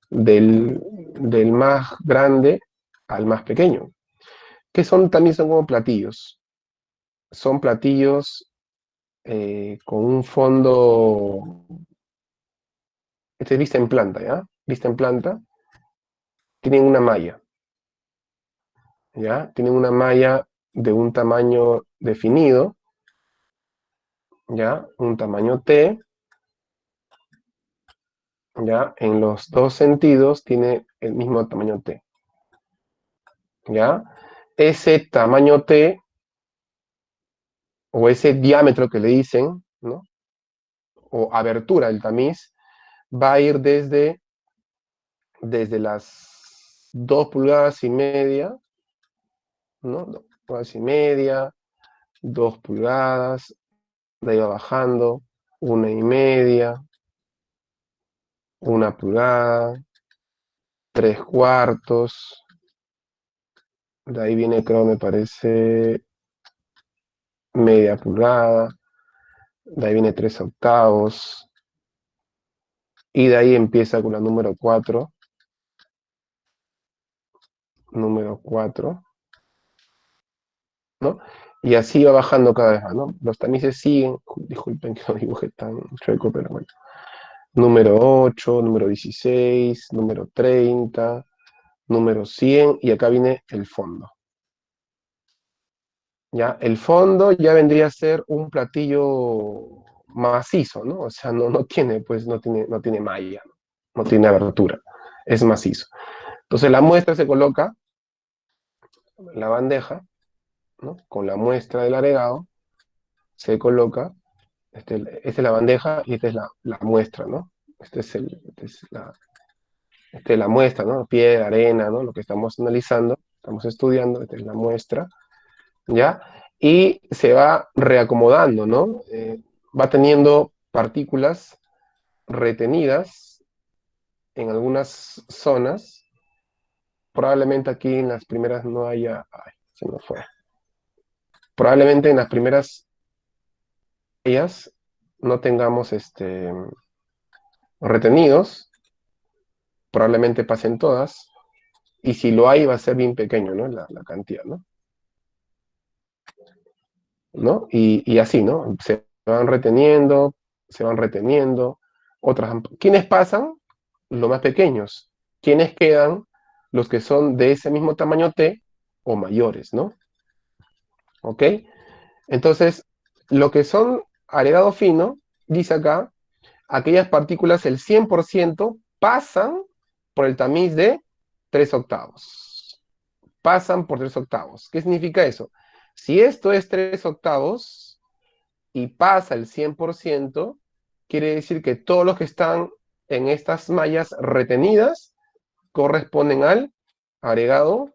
del más grande al más pequeño. ¿Qué son tamices? Son como platillos. Son platillos con un fondo, este es vista en planta, ¿ya? Vista en planta, tienen una malla, ¿ya? Tienen una malla de un tamaño definido, ¿ya? Un tamaño T, ¿ya? En los dos sentidos tiene el mismo tamaño T, ¿ya? Ese tamaño T, o ese diámetro que le dicen, ¿no? O abertura del tamiz, va a ir desde las 2,5 pulgadas, ¿no? 2,5 pulgadas, 2 pulgadas, de ahí va bajando, 1,5, 1 pulgada, 3/4, de ahí viene, creo, me parece, media pulgada, de ahí viene 3/8, y de ahí empieza con la número 4, ¿no? Y así va bajando cada vez más, ¿no? Los tamices siguen, disculpen que lo dibuje tan chueco, pero bueno. Número 8, número 16, número 30, número 100, y acá viene el fondo. ¿Ya? El fondo ya vendría a ser un platillo macizo, ¿no? O sea, no tiene, pues, no tiene malla, no tiene abertura, es macizo. Entonces la muestra se coloca en la bandeja, ¿no? Con la muestra del agregado, se coloca, esta es la bandeja y esta es la muestra, ¿no? Esta es la muestra, ¿no? Piedra, arena, ¿no? Lo que estamos analizando, estamos estudiando, esta es la muestra, ¿ya? Y se va reacomodando, ¿no? Va teniendo partículas retenidas en algunas zonas. Probablemente aquí en las primeras no haya... Ay, se me fue. Probablemente en las primeras ellas no tengamos retenidos. Probablemente pasen todas. Y si lo hay, va a ser bien pequeño, ¿no? La cantidad, ¿no? ¿No? Y así, ¿no? Se van reteniendo, otras... ¿Quiénes pasan? Los más pequeños. ¿Quiénes quedan? Los que son de ese mismo tamaño T o mayores, ¿no? ¿Ok? Entonces, lo que son agregado fino, dice acá, aquellas partículas, el 100% pasan por el tamiz de 3/8. Pasan por 3/8. ¿Qué significa eso? Si esto es 3/8 y pasa el 100%, quiere decir que todos los que están en estas mallas retenidas corresponden al agregado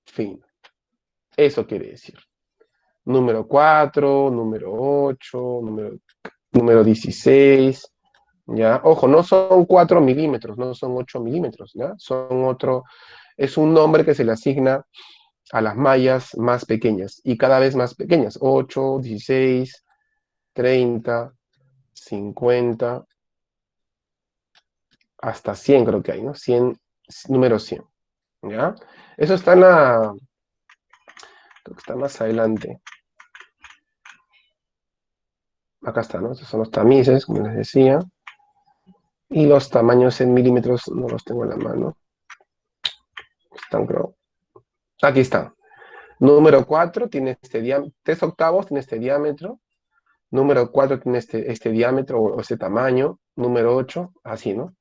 fino. Eso quiere decir. número 4, número 8, número 16, ¿ya? Ojo, no son 4 milímetros, no son 8 milímetros, ¿ya? Es un nombre que se le asigna a las mallas más pequeñas y cada vez más pequeñas, 8, 16, 30, 50, hasta 100 creo que hay, ¿no? 100, número 100, ¿ya? Eso está creo que está más adelante. Acá está, ¿no? Estos son los tamices, como les decía. Y los tamaños en milímetros no los tengo en la mano. Están, creo. Aquí está. Número 4 tiene este diámetro, 3 octavos tiene este diámetro. Número 4 tiene este diámetro o este tamaño. Número 8, así, ¿no?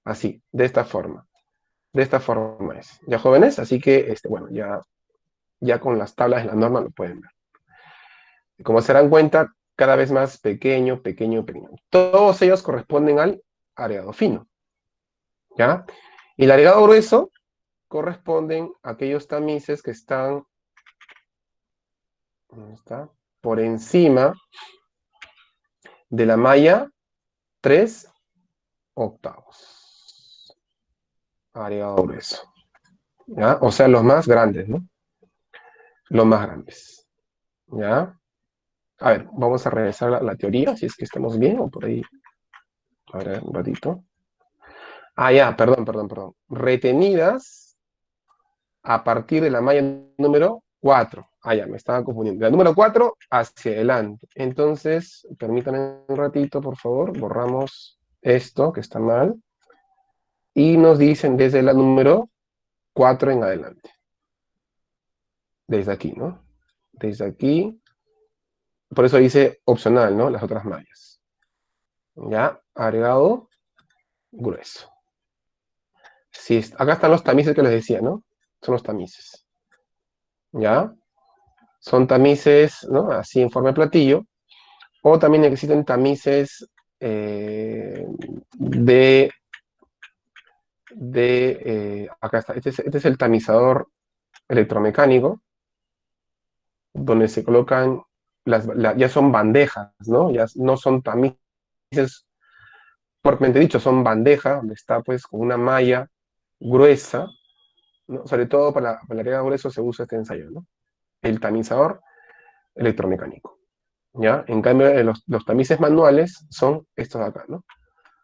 Así, de esta forma. De esta forma es. ¿Ya, jóvenes? Así que, bueno, ya con las tablas de la norma lo pueden ver. Como se dan cuenta, cada vez más pequeño, pequeño, pequeño. Todos ellos corresponden al agregado fino. ¿Ya? Y el agregado grueso corresponden a aquellos tamices que están, ¿dónde está? Por encima de la malla 3 octavos. Agregado grueso. ¿Ya? O sea, los más grandes, ¿no? Los más grandes. ¿Ya? A ver, vamos a regresar a la teoría, si es que estamos bien, o por ahí. A ver, un ratito. Ah, ya, perdón. Retenidas a partir de la malla número 4. Ah, ya, me estaba confundiendo. La número 4 hacia adelante. Entonces, permítanme un ratito, por favor. Borramos esto, que está mal. Y nos dicen desde la número 4 en adelante. Desde aquí, ¿no? Desde aquí. Por eso dice opcional, ¿no? Las otras mallas. Ya, agregado grueso. Sí, acá están los tamices que les decía, ¿no? Son los tamices. ¿Ya? Son tamices, ¿no? Así en forma de platillo. O también existen tamices acá está. Este es el tamizador electromecánico, donde se colocan, ya son bandejas, ¿no? Ya no son tamices, propiamente dicho, son bandejas, donde está pues con una malla gruesa, ¿no? Sobre todo para la agregado grueso se usa este ensayo, ¿no? El tamizador electromecánico, ¿ya? En cambio, los tamices manuales son estos de acá, ¿no?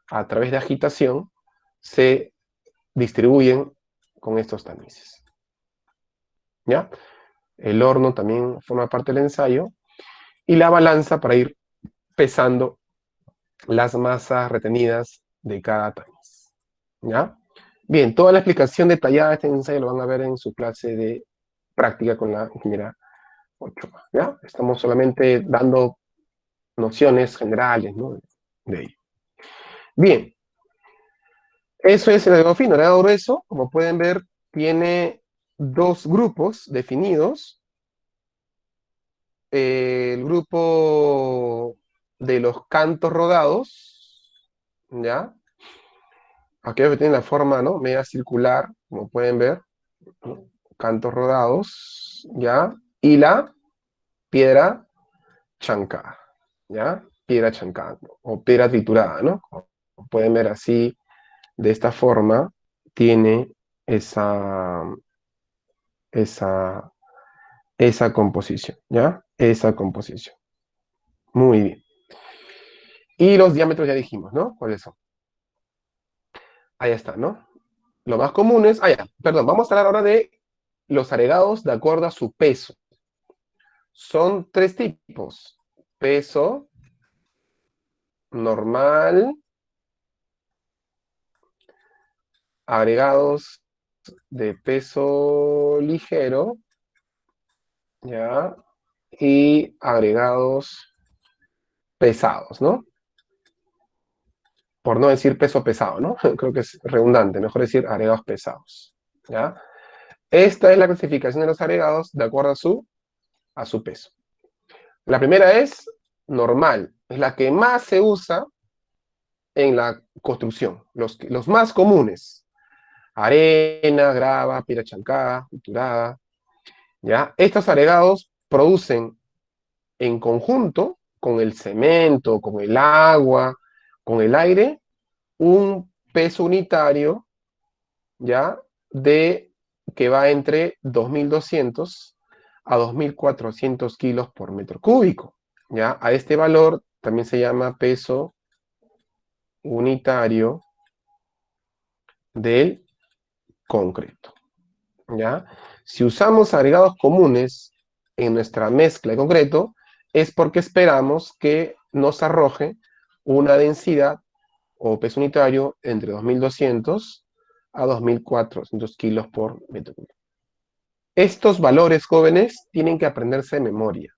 A través de agitación se distribuyen con estos tamices, ¿ya? El horno también forma parte del ensayo y la balanza para ir pesando las masas retenidas de cada tamiz, ¿ya? Bien, toda la explicación detallada de este ensayo lo van a ver en su clase de práctica con la ingeniera 8, ¿ya? Estamos solamente dando nociones generales, ¿no? De ello. Bien, eso es el agregado fino. El agregado grueso, como pueden ver, tiene dos grupos definidos. El grupo de los cantos rodados, ¿ya? Aquellos que tienen la forma, ¿no? Media circular, como pueden ver, ¿no? Cantos rodados, ¿ya? Y la piedra chancada, ¿ya? Piedra chancada, o piedra triturada, ¿no? Como pueden ver así, de esta forma, tiene esa, esa, esa composición, ¿ya? Esa composición. Muy bien. Y los diámetros ya dijimos, ¿no? ¿Cuáles son? Ahí está, ¿no? Lo más común es, ya, perdón, vamos a hablar ahora de los agregados de acuerdo a su peso. Son tres tipos. Peso normal, agregados de peso ligero, ¿ya? Y agregados pesados, ¿no? Por no decir peso pesado, ¿no? Creo que es redundante, mejor decir agregados pesados, ¿ya? Esta es la clasificación de los agregados de acuerdo a su peso. La primera es normal, es la que más se usa en la construcción, los más comunes. Arena, grava, piedra chancada, triturada, ¿ya? Estos agregados producen en conjunto con el cemento, con el agua, con el aire, un peso unitario, ¿ya? Que va entre 2.200 a 2.400 kilos por metro cúbico, ¿ya? A este valor también se llama peso unitario del concreto, ¿ya? Si usamos agregados comunes en nuestra mezcla de concreto, es porque esperamos que nos arroje una densidad o peso unitario entre 2.200 a 2.400 kilos por metro cúbico. Estos valores, jóvenes, tienen que aprenderse de memoria.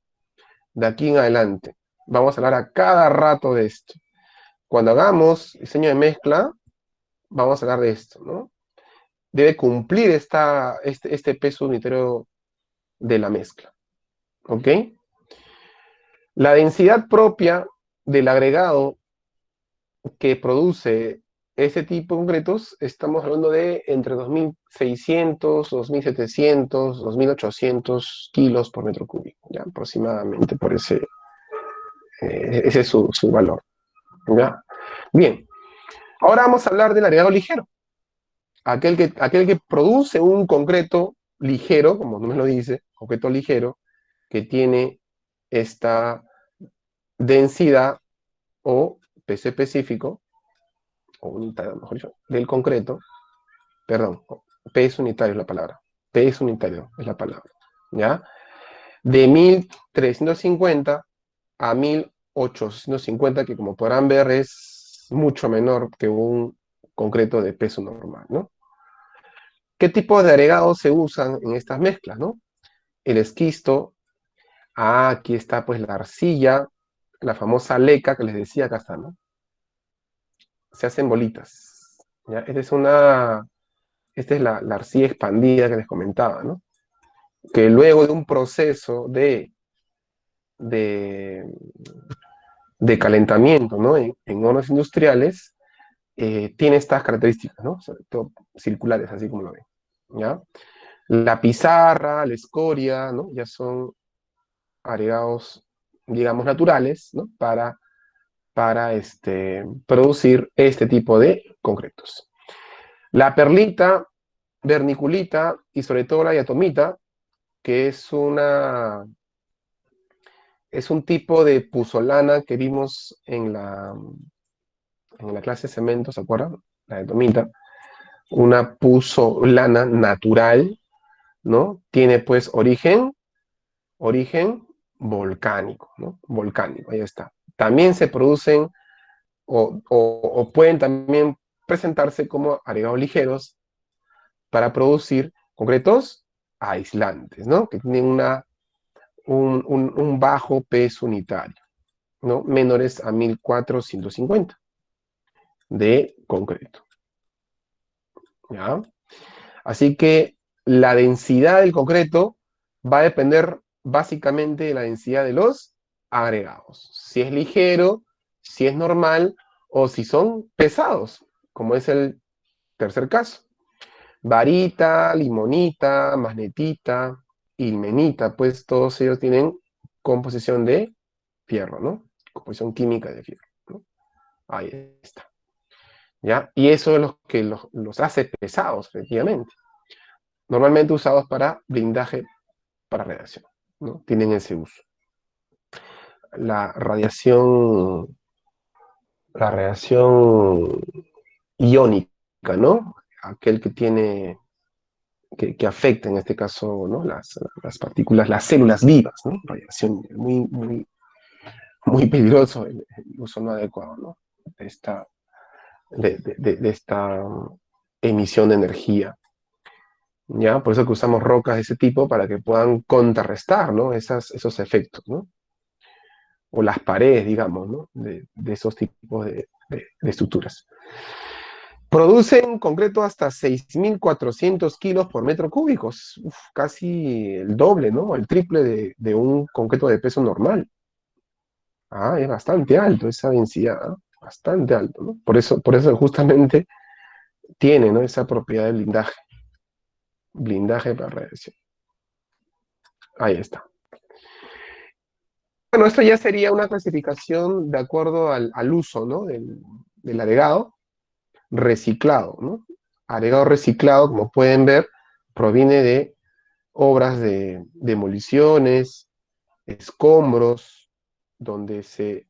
De aquí en adelante, vamos a hablar a cada rato de esto. Cuando hagamos diseño de mezcla, vamos a hablar de esto, ¿no? Debe cumplir este peso unitario de la mezcla, ¿ok? La densidad propia del agregado que produce ese tipo de concretos, estamos hablando de entre 2.600, 2.700, 2.800 kilos por metro cúbico, ¿ya? Aproximadamente por ese es su valor, ¿ya? Bien, ahora vamos a hablar del agregado ligero. Aquel que produce un concreto ligero, como no me lo dice, concreto ligero, que tiene esta densidad o peso específico, o unitario, mejor dicho, del concreto, perdón, peso unitario es la palabra, peso unitario es la palabra, ¿ya? De 1.350 a 1.850, que como podrán ver es mucho menor que un concreto de peso normal, ¿no? ¿Qué tipo de agregados se usan en estas mezclas, no? El esquisto, aquí está pues la arcilla, la famosa leca que les decía, acá está, ¿no? Se hacen bolitas, ¿ya? Esta es la arcilla expandida que les comentaba, ¿no? Que luego de un proceso de, de calentamiento, ¿no? En hornos industriales, tiene estas características, ¿no? Sobre todo circulares, así como lo ven, ¿ya? La pizarra, la escoria, ¿no? Ya son agregados, digamos, naturales, ¿no? Para producir este tipo de concretos. La perlita, verniculita y sobre todo la diatomita, que es un tipo de puzzolana que vimos en la clase de cemento, ¿se acuerdan? La diatomita, una puzzolana natural, ¿no? Tiene pues origen volcánico, ¿no? Volcánico, ahí está. También se producen o pueden también presentarse como agregados ligeros para producir concretos aislantes, ¿no? Que tienen un bajo peso unitario, ¿no? Menores a 1.450 de concreto, ¿ya? Así que la densidad del concreto va a depender básicamente de la densidad de los agregados. Si es ligero, si es normal o si son pesados, como es el tercer caso. Varita, limonita, magnetita, ilmenita, pues todos ellos tienen composición de fierro, ¿no? Composición química de fierro, ¿no? Ahí está, ¿ya? Y eso es lo que los hace pesados, efectivamente. Normalmente usados para blindaje, para radiación, ¿no? Tienen ese uso. La radiación iónica, ¿no? Aquel que tiene que afecta en este caso, ¿no? las partículas, las células vivas, ¿no? Radiación muy, muy, muy peligroso el uso no adecuado, ¿no? De esta emisión de energía, ¿ya? Por eso que usamos rocas de ese tipo para que puedan contrarrestar, ¿no? Esos efectos, ¿no? O las paredes, digamos, ¿no? De esos tipos de estructuras. Producen concreto hasta 6.400 kilos por metro cúbico, casi el doble, ¿no? El triple de un concreto de peso normal. Es bastante alto esa densidad, ¿eh? Bastante alto, ¿no? Por eso justamente tiene, ¿no? Esa propiedad de blindaje para radiación. Ahí está. bueno, esto ya sería una clasificación de acuerdo al uso, ¿no? Del agregado reciclado, ¿no? Agregado reciclado, como pueden ver, proviene de obras de demoliciones, escombros, donde se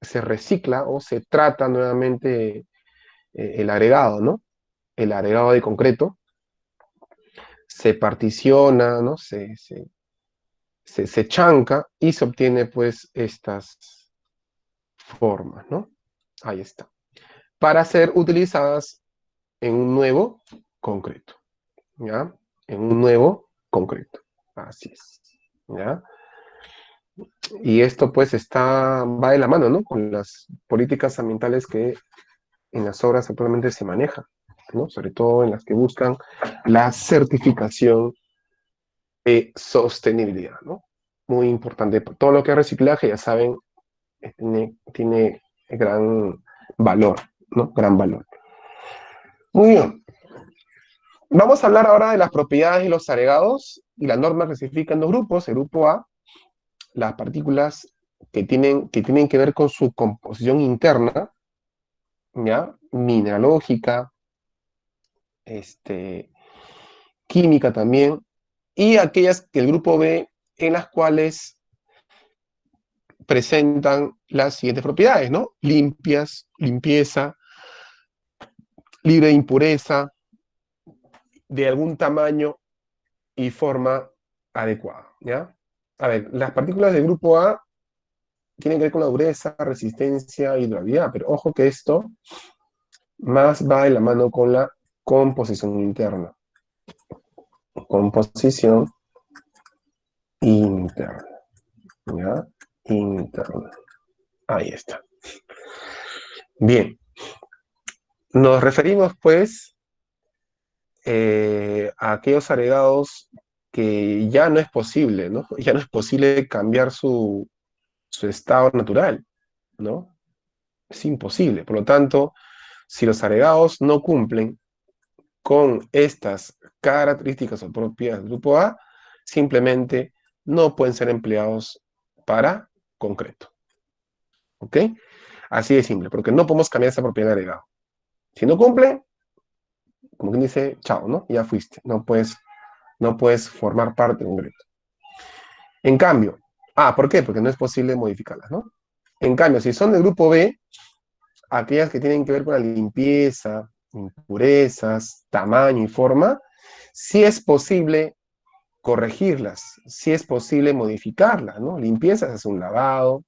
recicla o se trata nuevamente el agregado, ¿no? El agregado de concreto, se particiona, ¿no? Se chanca y se obtiene pues estas formas, ¿no? Ahí está. Para ser utilizadas en un nuevo concreto, ¿ya? En un nuevo concreto. Así es, ¿ya? Y esto pues va de la mano, ¿no? Con las políticas ambientales que en las obras actualmente se manejan, ¿no? Sobre todo en las que buscan la certificación de sostenibilidad, ¿no? Muy importante. Todo lo que es reciclaje, ya saben, tiene gran valor, ¿no? Gran valor. Muy bien. Vamos a hablar ahora de las propiedades de los agregados, y la norma clasifica en dos grupos. El grupo A, las partículas que tienen que ver con su composición interna, ¿ya? Mineralógica, química también, y aquellas que el grupo B, en las cuales presentan las siguientes propiedades, ¿no? Limpieza, libre de impureza, de algún tamaño y forma adecuada, ¿ya? A ver, las partículas del grupo A tienen que ver con la dureza, resistencia y durabilidad, pero ojo que esto más va de la mano con la composición interna. Composición interna, ¿ya? Interna. Ahí está. Bien. Nos referimos, pues, a aquellos agregados que ya no es posible, ¿no? Ya no es posible cambiar su estado natural, ¿no? Es imposible. Por lo tanto, si los agregados no cumplen con estas características o propiedades del grupo A, simplemente no pueden ser empleados para concreto. ¿Ok? Así de simple, porque no podemos cambiar esa propiedad de agregado. Si no cumple, como quien dice, chao, ¿no? Ya fuiste, no puedes formar parte de un concreto. En cambio, ¿por qué? Porque no es posible modificarlas, ¿no? En cambio, si son del grupo B, aquellas que tienen que ver con la limpieza, impurezas, tamaño y forma, sí es posible corregirlas, sí es posible modificarlas, ¿no? Limpieza, se hace un lavado,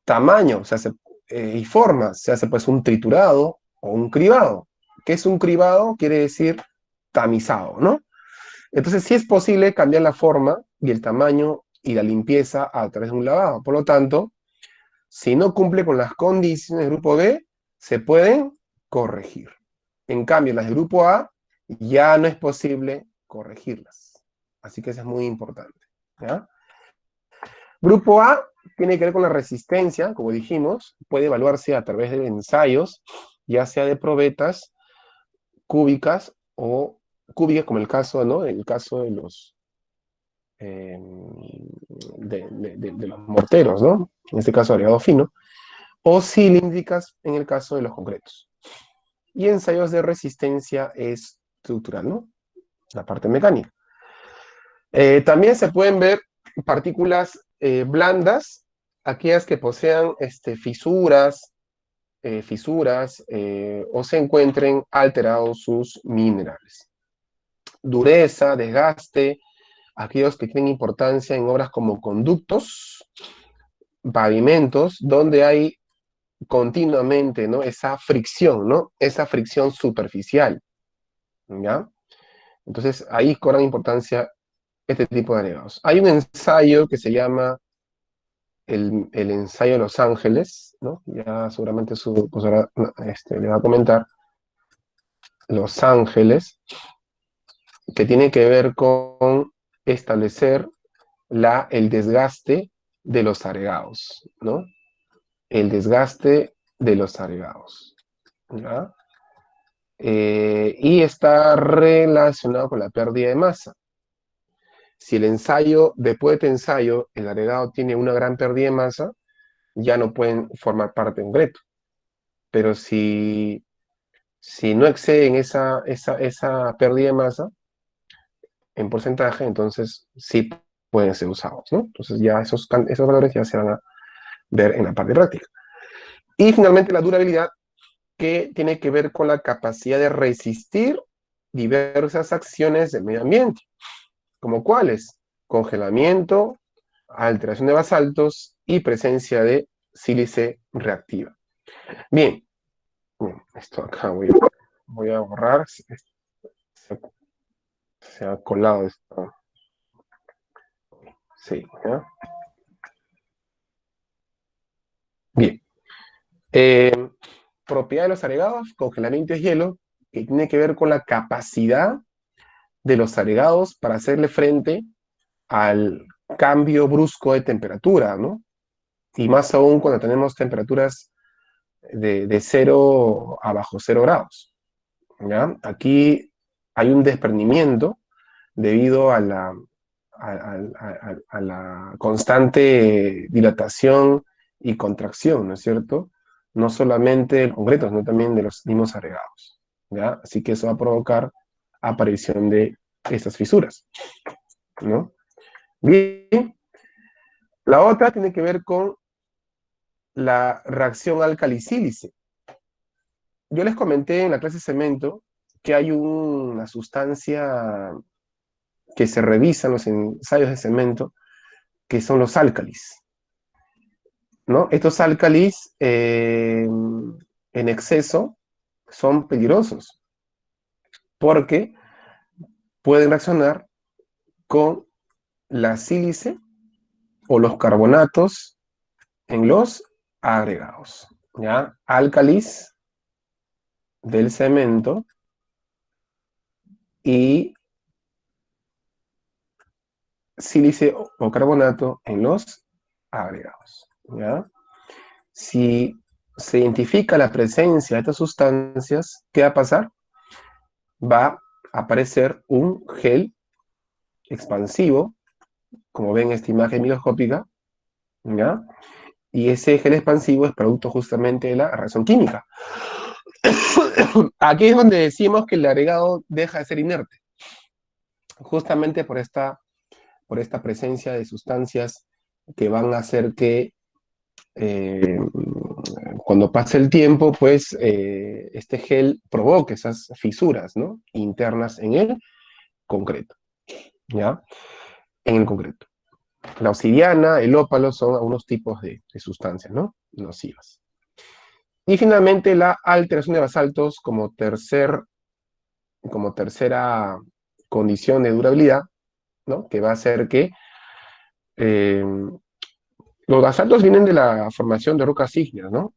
tamaño, se hace, y forma, se hace pues un triturado o un cribado. ¿Qué es un cribado? Quiere decir tamizado, ¿no? Entonces sí es posible cambiar la forma y el tamaño y la limpieza a través de un lavado. Por lo tanto, si no cumple con las condiciones del grupo B, se pueden corregir. En cambio, las del grupo A ya no es posible corregirlas. Así que eso es muy importante, ¿ya? Grupo A tiene que ver con la resistencia, como dijimos, puede evaluarse a través de ensayos, ya sea de probetas cúbicas o cúbicas, como el caso, ¿no? El caso de los de los morteros, ¿no? En este caso agregado fino, o cilíndricas en el caso de los concretos. Y ensayos de resistencia estructural, ¿no? La parte mecánica. También se pueden ver partículas blandas, aquellas que posean fisuras o se encuentren alterados sus minerales. Dureza, desgaste, aquellos que tienen importancia en obras como conductos, pavimentos, donde hay continuamente, ¿no? Esa fricción, ¿no? Esa fricción superficial, ¿ya? Entonces, ahí cobran importancia este tipo de agregados. Hay un ensayo que se llama el ensayo de Los Ángeles, ¿no? Ya seguramente su profesora le va a comentar. Los Ángeles, que tiene que ver con establecer el desgaste de los agregados, ¿no? El desgaste de los agregados, ¿ya? Y está relacionado con la pérdida de masa. Si el ensayo, después de este ensayo, el agregado tiene una gran pérdida de masa, ya no pueden formar parte de un concreto. Pero si no exceden esa pérdida de masa en porcentaje, entonces sí pueden ser usados, ¿no? Entonces ya esos valores ya se van a ver en la parte práctica. Y finalmente la durabilidad, que tiene que ver con la capacidad de resistir diversas acciones del medio ambiente, como cuáles: congelamiento, alteración de basaltos y presencia de sílice reactiva. Bien, esto acá voy a borrar. Se ha colado esto. Sí, ¿ya? Bien. Propiedad de los agregados, congelamiento y hielo, que tiene que ver con la capacidad de los agregados para hacerle frente al cambio brusco de temperatura, ¿no? Y más aún cuando tenemos temperaturas de 0 a bajo 0 grados, ¿ya? Aquí hay un desprendimiento debido a la constante dilatación y contracción, ¿no es cierto? No solamente del concreto, sino también de los mismos agregados, ¿ya? Así que eso va a provocar aparición de estas fisuras, ¿no? Bien, la otra tiene que ver con la reacción álcali-sílice. Yo les comenté en la clase de cemento que hay una sustancia que se revisa en los ensayos de cemento, que son los álcalis, ¿no? Estos álcalis en exceso son peligrosos porque pueden reaccionar con la sílice o los carbonatos en los agregados, ¿ya? Álcalis del cemento y sílice o carbonato en los agregados, ¿ya? Si se identifica la presencia de estas sustancias, ¿qué va a pasar? Va a aparecer un gel expansivo, como ven en esta imagen microscópica, ¿ya? Y ese gel expansivo es producto justamente de la reacción química. Aquí es donde decimos que el agregado deja de ser inerte, justamente por esta presencia de sustancias que van a hacer que cuando pase el tiempo, pues este gel provoque esas fisuras, ¿no?, internas en el concreto, ¿ya? En el concreto. La obsidiana, el ópalo son algunos tipos de sustancias, ¿no?, nocivas. Y finalmente la alteración de basaltos como tercera condición de durabilidad, ¿no?, que va a hacer que los basaltos vienen de la formación de rocas ígneas, ¿no?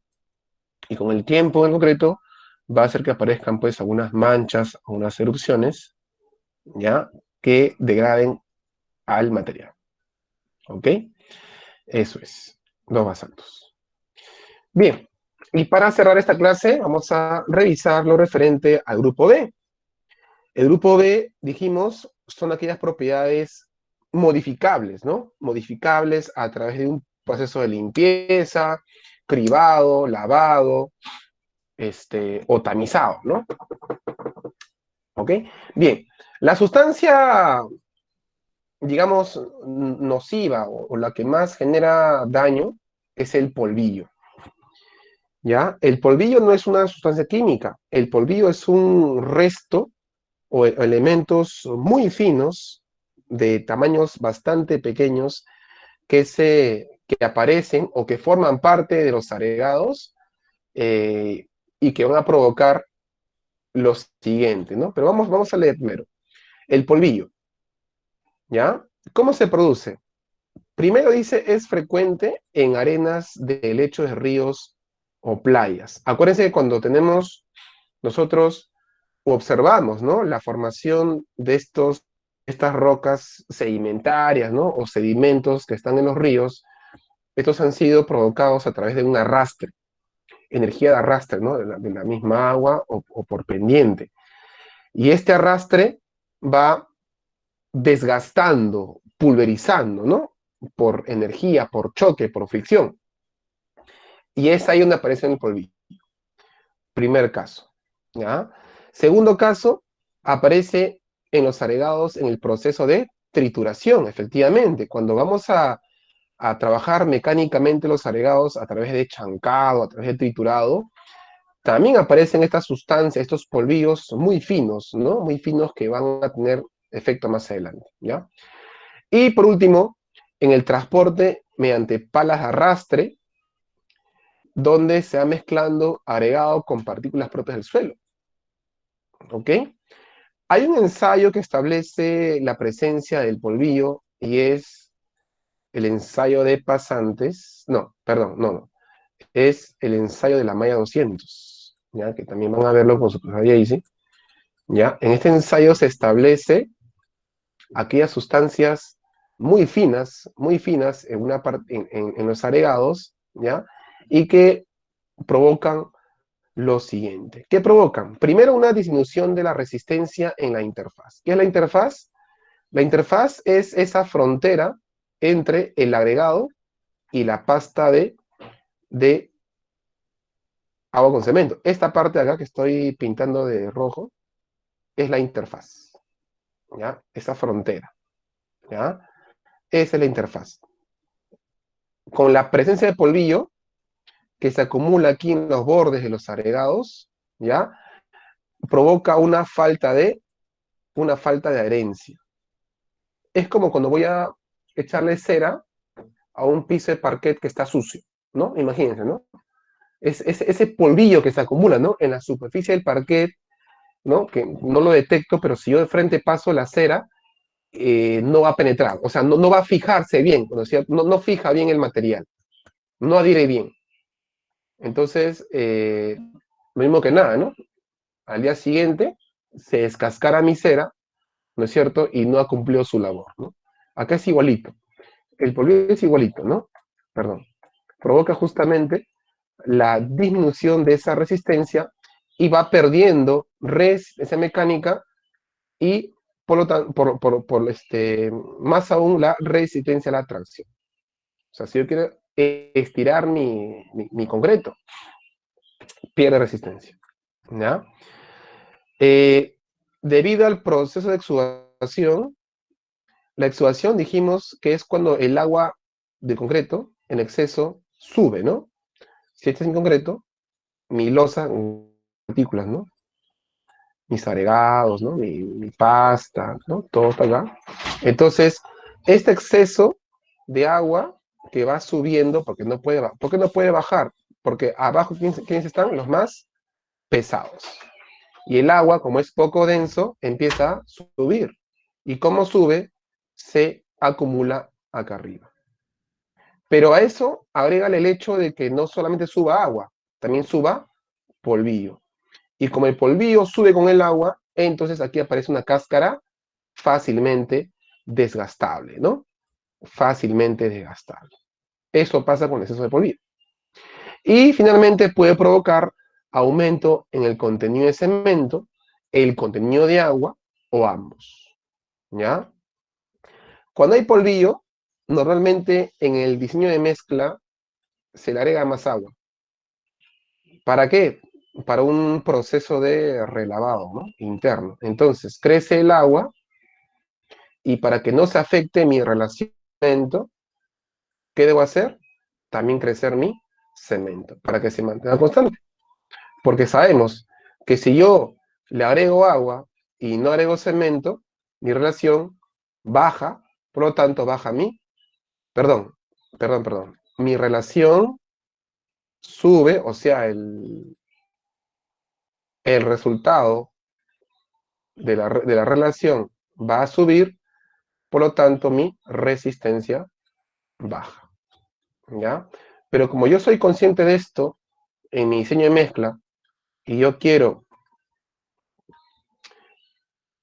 Y con el tiempo en concreto va a hacer que aparezcan pues algunas manchas o unas erupciones, ¿ya?, que degraden al material. ¿Ok? Eso es, los basaltos. Bien, y para cerrar esta clase vamos a revisar lo referente al grupo B. El grupo B, dijimos, son aquellas propiedades modificables, ¿no? Modificables a través de un proceso de limpieza, cribado, lavado, o tamizado, ¿no? ¿Ok? Bien, la sustancia, digamos, nociva o la que más genera daño es el polvillo, ¿ya? El polvillo no es una sustancia química, el polvillo es un resto o elementos muy finos, de tamaños bastante pequeños, que aparecen o que forman parte de los agregados y que van a provocar lo siguiente, ¿no? Pero vamos a leer primero. El polvillo, ¿ya? ¿Cómo se produce? Primero dice, es frecuente en arenas de lechos de ríos o playas. Acuérdense que cuando nosotros observamos, ¿no?, la formación de estas rocas sedimentarias, ¿no?, o sedimentos que están en los ríos, estos han sido provocados a través de un arrastre, energía de arrastre, ¿no?, de la misma agua o por pendiente. Y este arrastre va desgastando, pulverizando, ¿no? Por energía, por choque, por fricción. Y es ahí donde aparece el polvillo. Primer caso, ¿ya? Segundo caso, aparece en los agregados en el proceso de trituración, efectivamente. Cuando vamos a trabajar mecánicamente los agregados a través de chancado, a través de triturado, también aparecen estas sustancias, estos polvillos muy finos, ¿no? Muy finos que van a tener efecto más adelante, ¿ya? Y por último, en el transporte mediante palas de arrastre, donde se va mezclando agregado con partículas propias del suelo, ¿ok? Hay un ensayo que establece la presencia del polvillo y es el ensayo de pasantes, no, perdón, no, es el ensayo de la malla 200, ¿ya? Que también van a verlo con su profesora Jaycee, ¿ya? En este ensayo se establece aquellas sustancias muy finas en, en los agregados, ¿ya? Y que provocan lo siguiente. ¿Qué provocan? Primero, una disminución de la resistencia en la interfaz. ¿Qué es la interfaz? La interfaz es esa frontera entre el agregado y la pasta de agua con cemento. Esta parte de acá que estoy pintando de rojo es la interfaz, ¿ya? Esa frontera, ¿ya? Esa es la interfaz. Con la presencia de polvillo que se acumula aquí en los bordes de los agregados, ¿ya? Provoca una falta de adherencia. Es como cuando voy a echarle cera a un piso de parquet que está sucio, ¿no? Imagínense, ¿no? Es ese polvillo que se acumula, ¿no? En la superficie del parquet, ¿no? Que no lo detecto, pero si yo de frente paso la cera, no va a penetrar, o sea, no va a fijarse bien, no fija bien el material, no adhiere bien. Entonces, lo mismo que nada, ¿no? Al día siguiente se descascara mi cera, ¿no es cierto? Y no ha cumplido su labor, ¿no? Acá es igualito. El polvillo es igualito, ¿no? Perdón. Provoca justamente la disminución de esa resistencia y va perdiendo resistencia mecánica y por lo tanto, más aún la resistencia a la tracción. O sea, si yo quiero estirar mi concreto, pierde resistencia, ¿ya? Debido al proceso de exudación, la exudación dijimos que es cuando el agua de concreto en exceso sube, ¿no? Si este es en concreto, mi losa, partículas, ¿no? Mis agregados, ¿no? Mi pasta, ¿no? Todo está acá. Entonces, este exceso de agua que va subiendo, ¿por qué no puede bajar? Porque abajo, ¿quiénes están? Los más pesados. Y el agua, como es poco denso, empieza a subir. Y como sube, se acumula acá arriba. Pero a eso agrégale el hecho de que no solamente suba agua, también suba polvillo. Y como el polvillo sube con el agua, entonces aquí aparece una cáscara fácilmente desgastable, ¿no? Fácilmente desgastable. Eso pasa con el exceso de polvillo. Y finalmente puede provocar aumento en el contenido de cemento, el contenido de agua o ambos, ¿ya? Cuando hay polvillo, normalmente en el diseño de mezcla se le agrega más agua. ¿Para qué? Para un proceso de relavado, ¿no? Interno. Entonces, crece el agua y para que no se afecte mi relación, ¿qué debo hacer? También crecer mi cemento, para que se mantenga constante. Porque sabemos que si yo le agrego agua y no agrego cemento, mi relación baja, por lo tanto baja mi relación sube, o sea, el resultado de la relación va a subir, por lo tanto mi resistencia baja, ¿ya? Pero como yo soy consciente de esto en mi diseño de mezcla y yo quiero,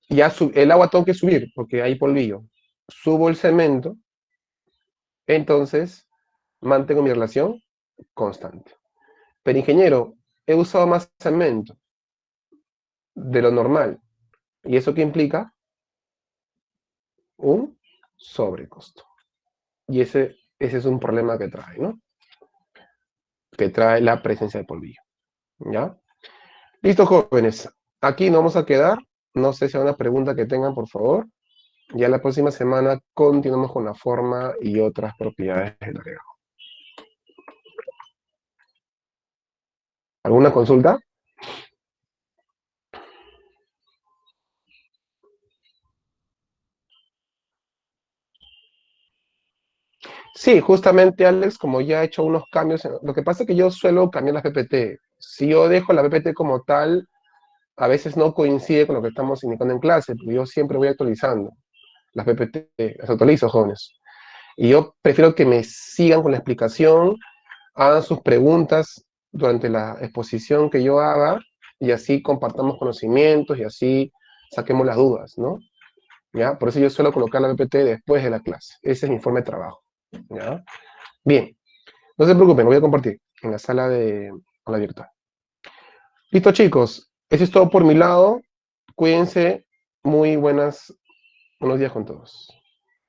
el agua tengo que subir porque hay polvillo, subo el cemento, entonces mantengo mi relación constante. Pero ingeniero, he usado más cemento de lo normal. ¿Y eso qué implica? un sobrecosto. Y ese es un problema que trae, ¿no? Que trae la presencia de polvillo, ¿ya? Listo, jóvenes. Aquí nos vamos a quedar. No sé si hay una pregunta que tengan, por favor. Ya la próxima semana continuamos con la forma y otras propiedades del agregado. ¿Alguna consulta? Sí, justamente, Alex, como ya he hecho unos cambios, lo que pasa es que yo suelo cambiar la PPT. Si yo dejo la PPT como tal, a veces no coincide con lo que estamos indicando en clase, porque yo siempre voy actualizando las PPT, las actualizo, jóvenes. Y yo prefiero que me sigan con la explicación, hagan sus preguntas durante la exposición que yo haga, y así compartamos conocimientos, y así saquemos las dudas, ¿no? ¿Ya? Por eso yo suelo colocar la PPT después de la clase. Ese es mi forma de trabajo, ¿ya? Bien, no se preocupen, lo voy a compartir en la sala de aula virtual. Listo, chicos. Eso es todo por mi lado. Cuídense. Buenos días con todos.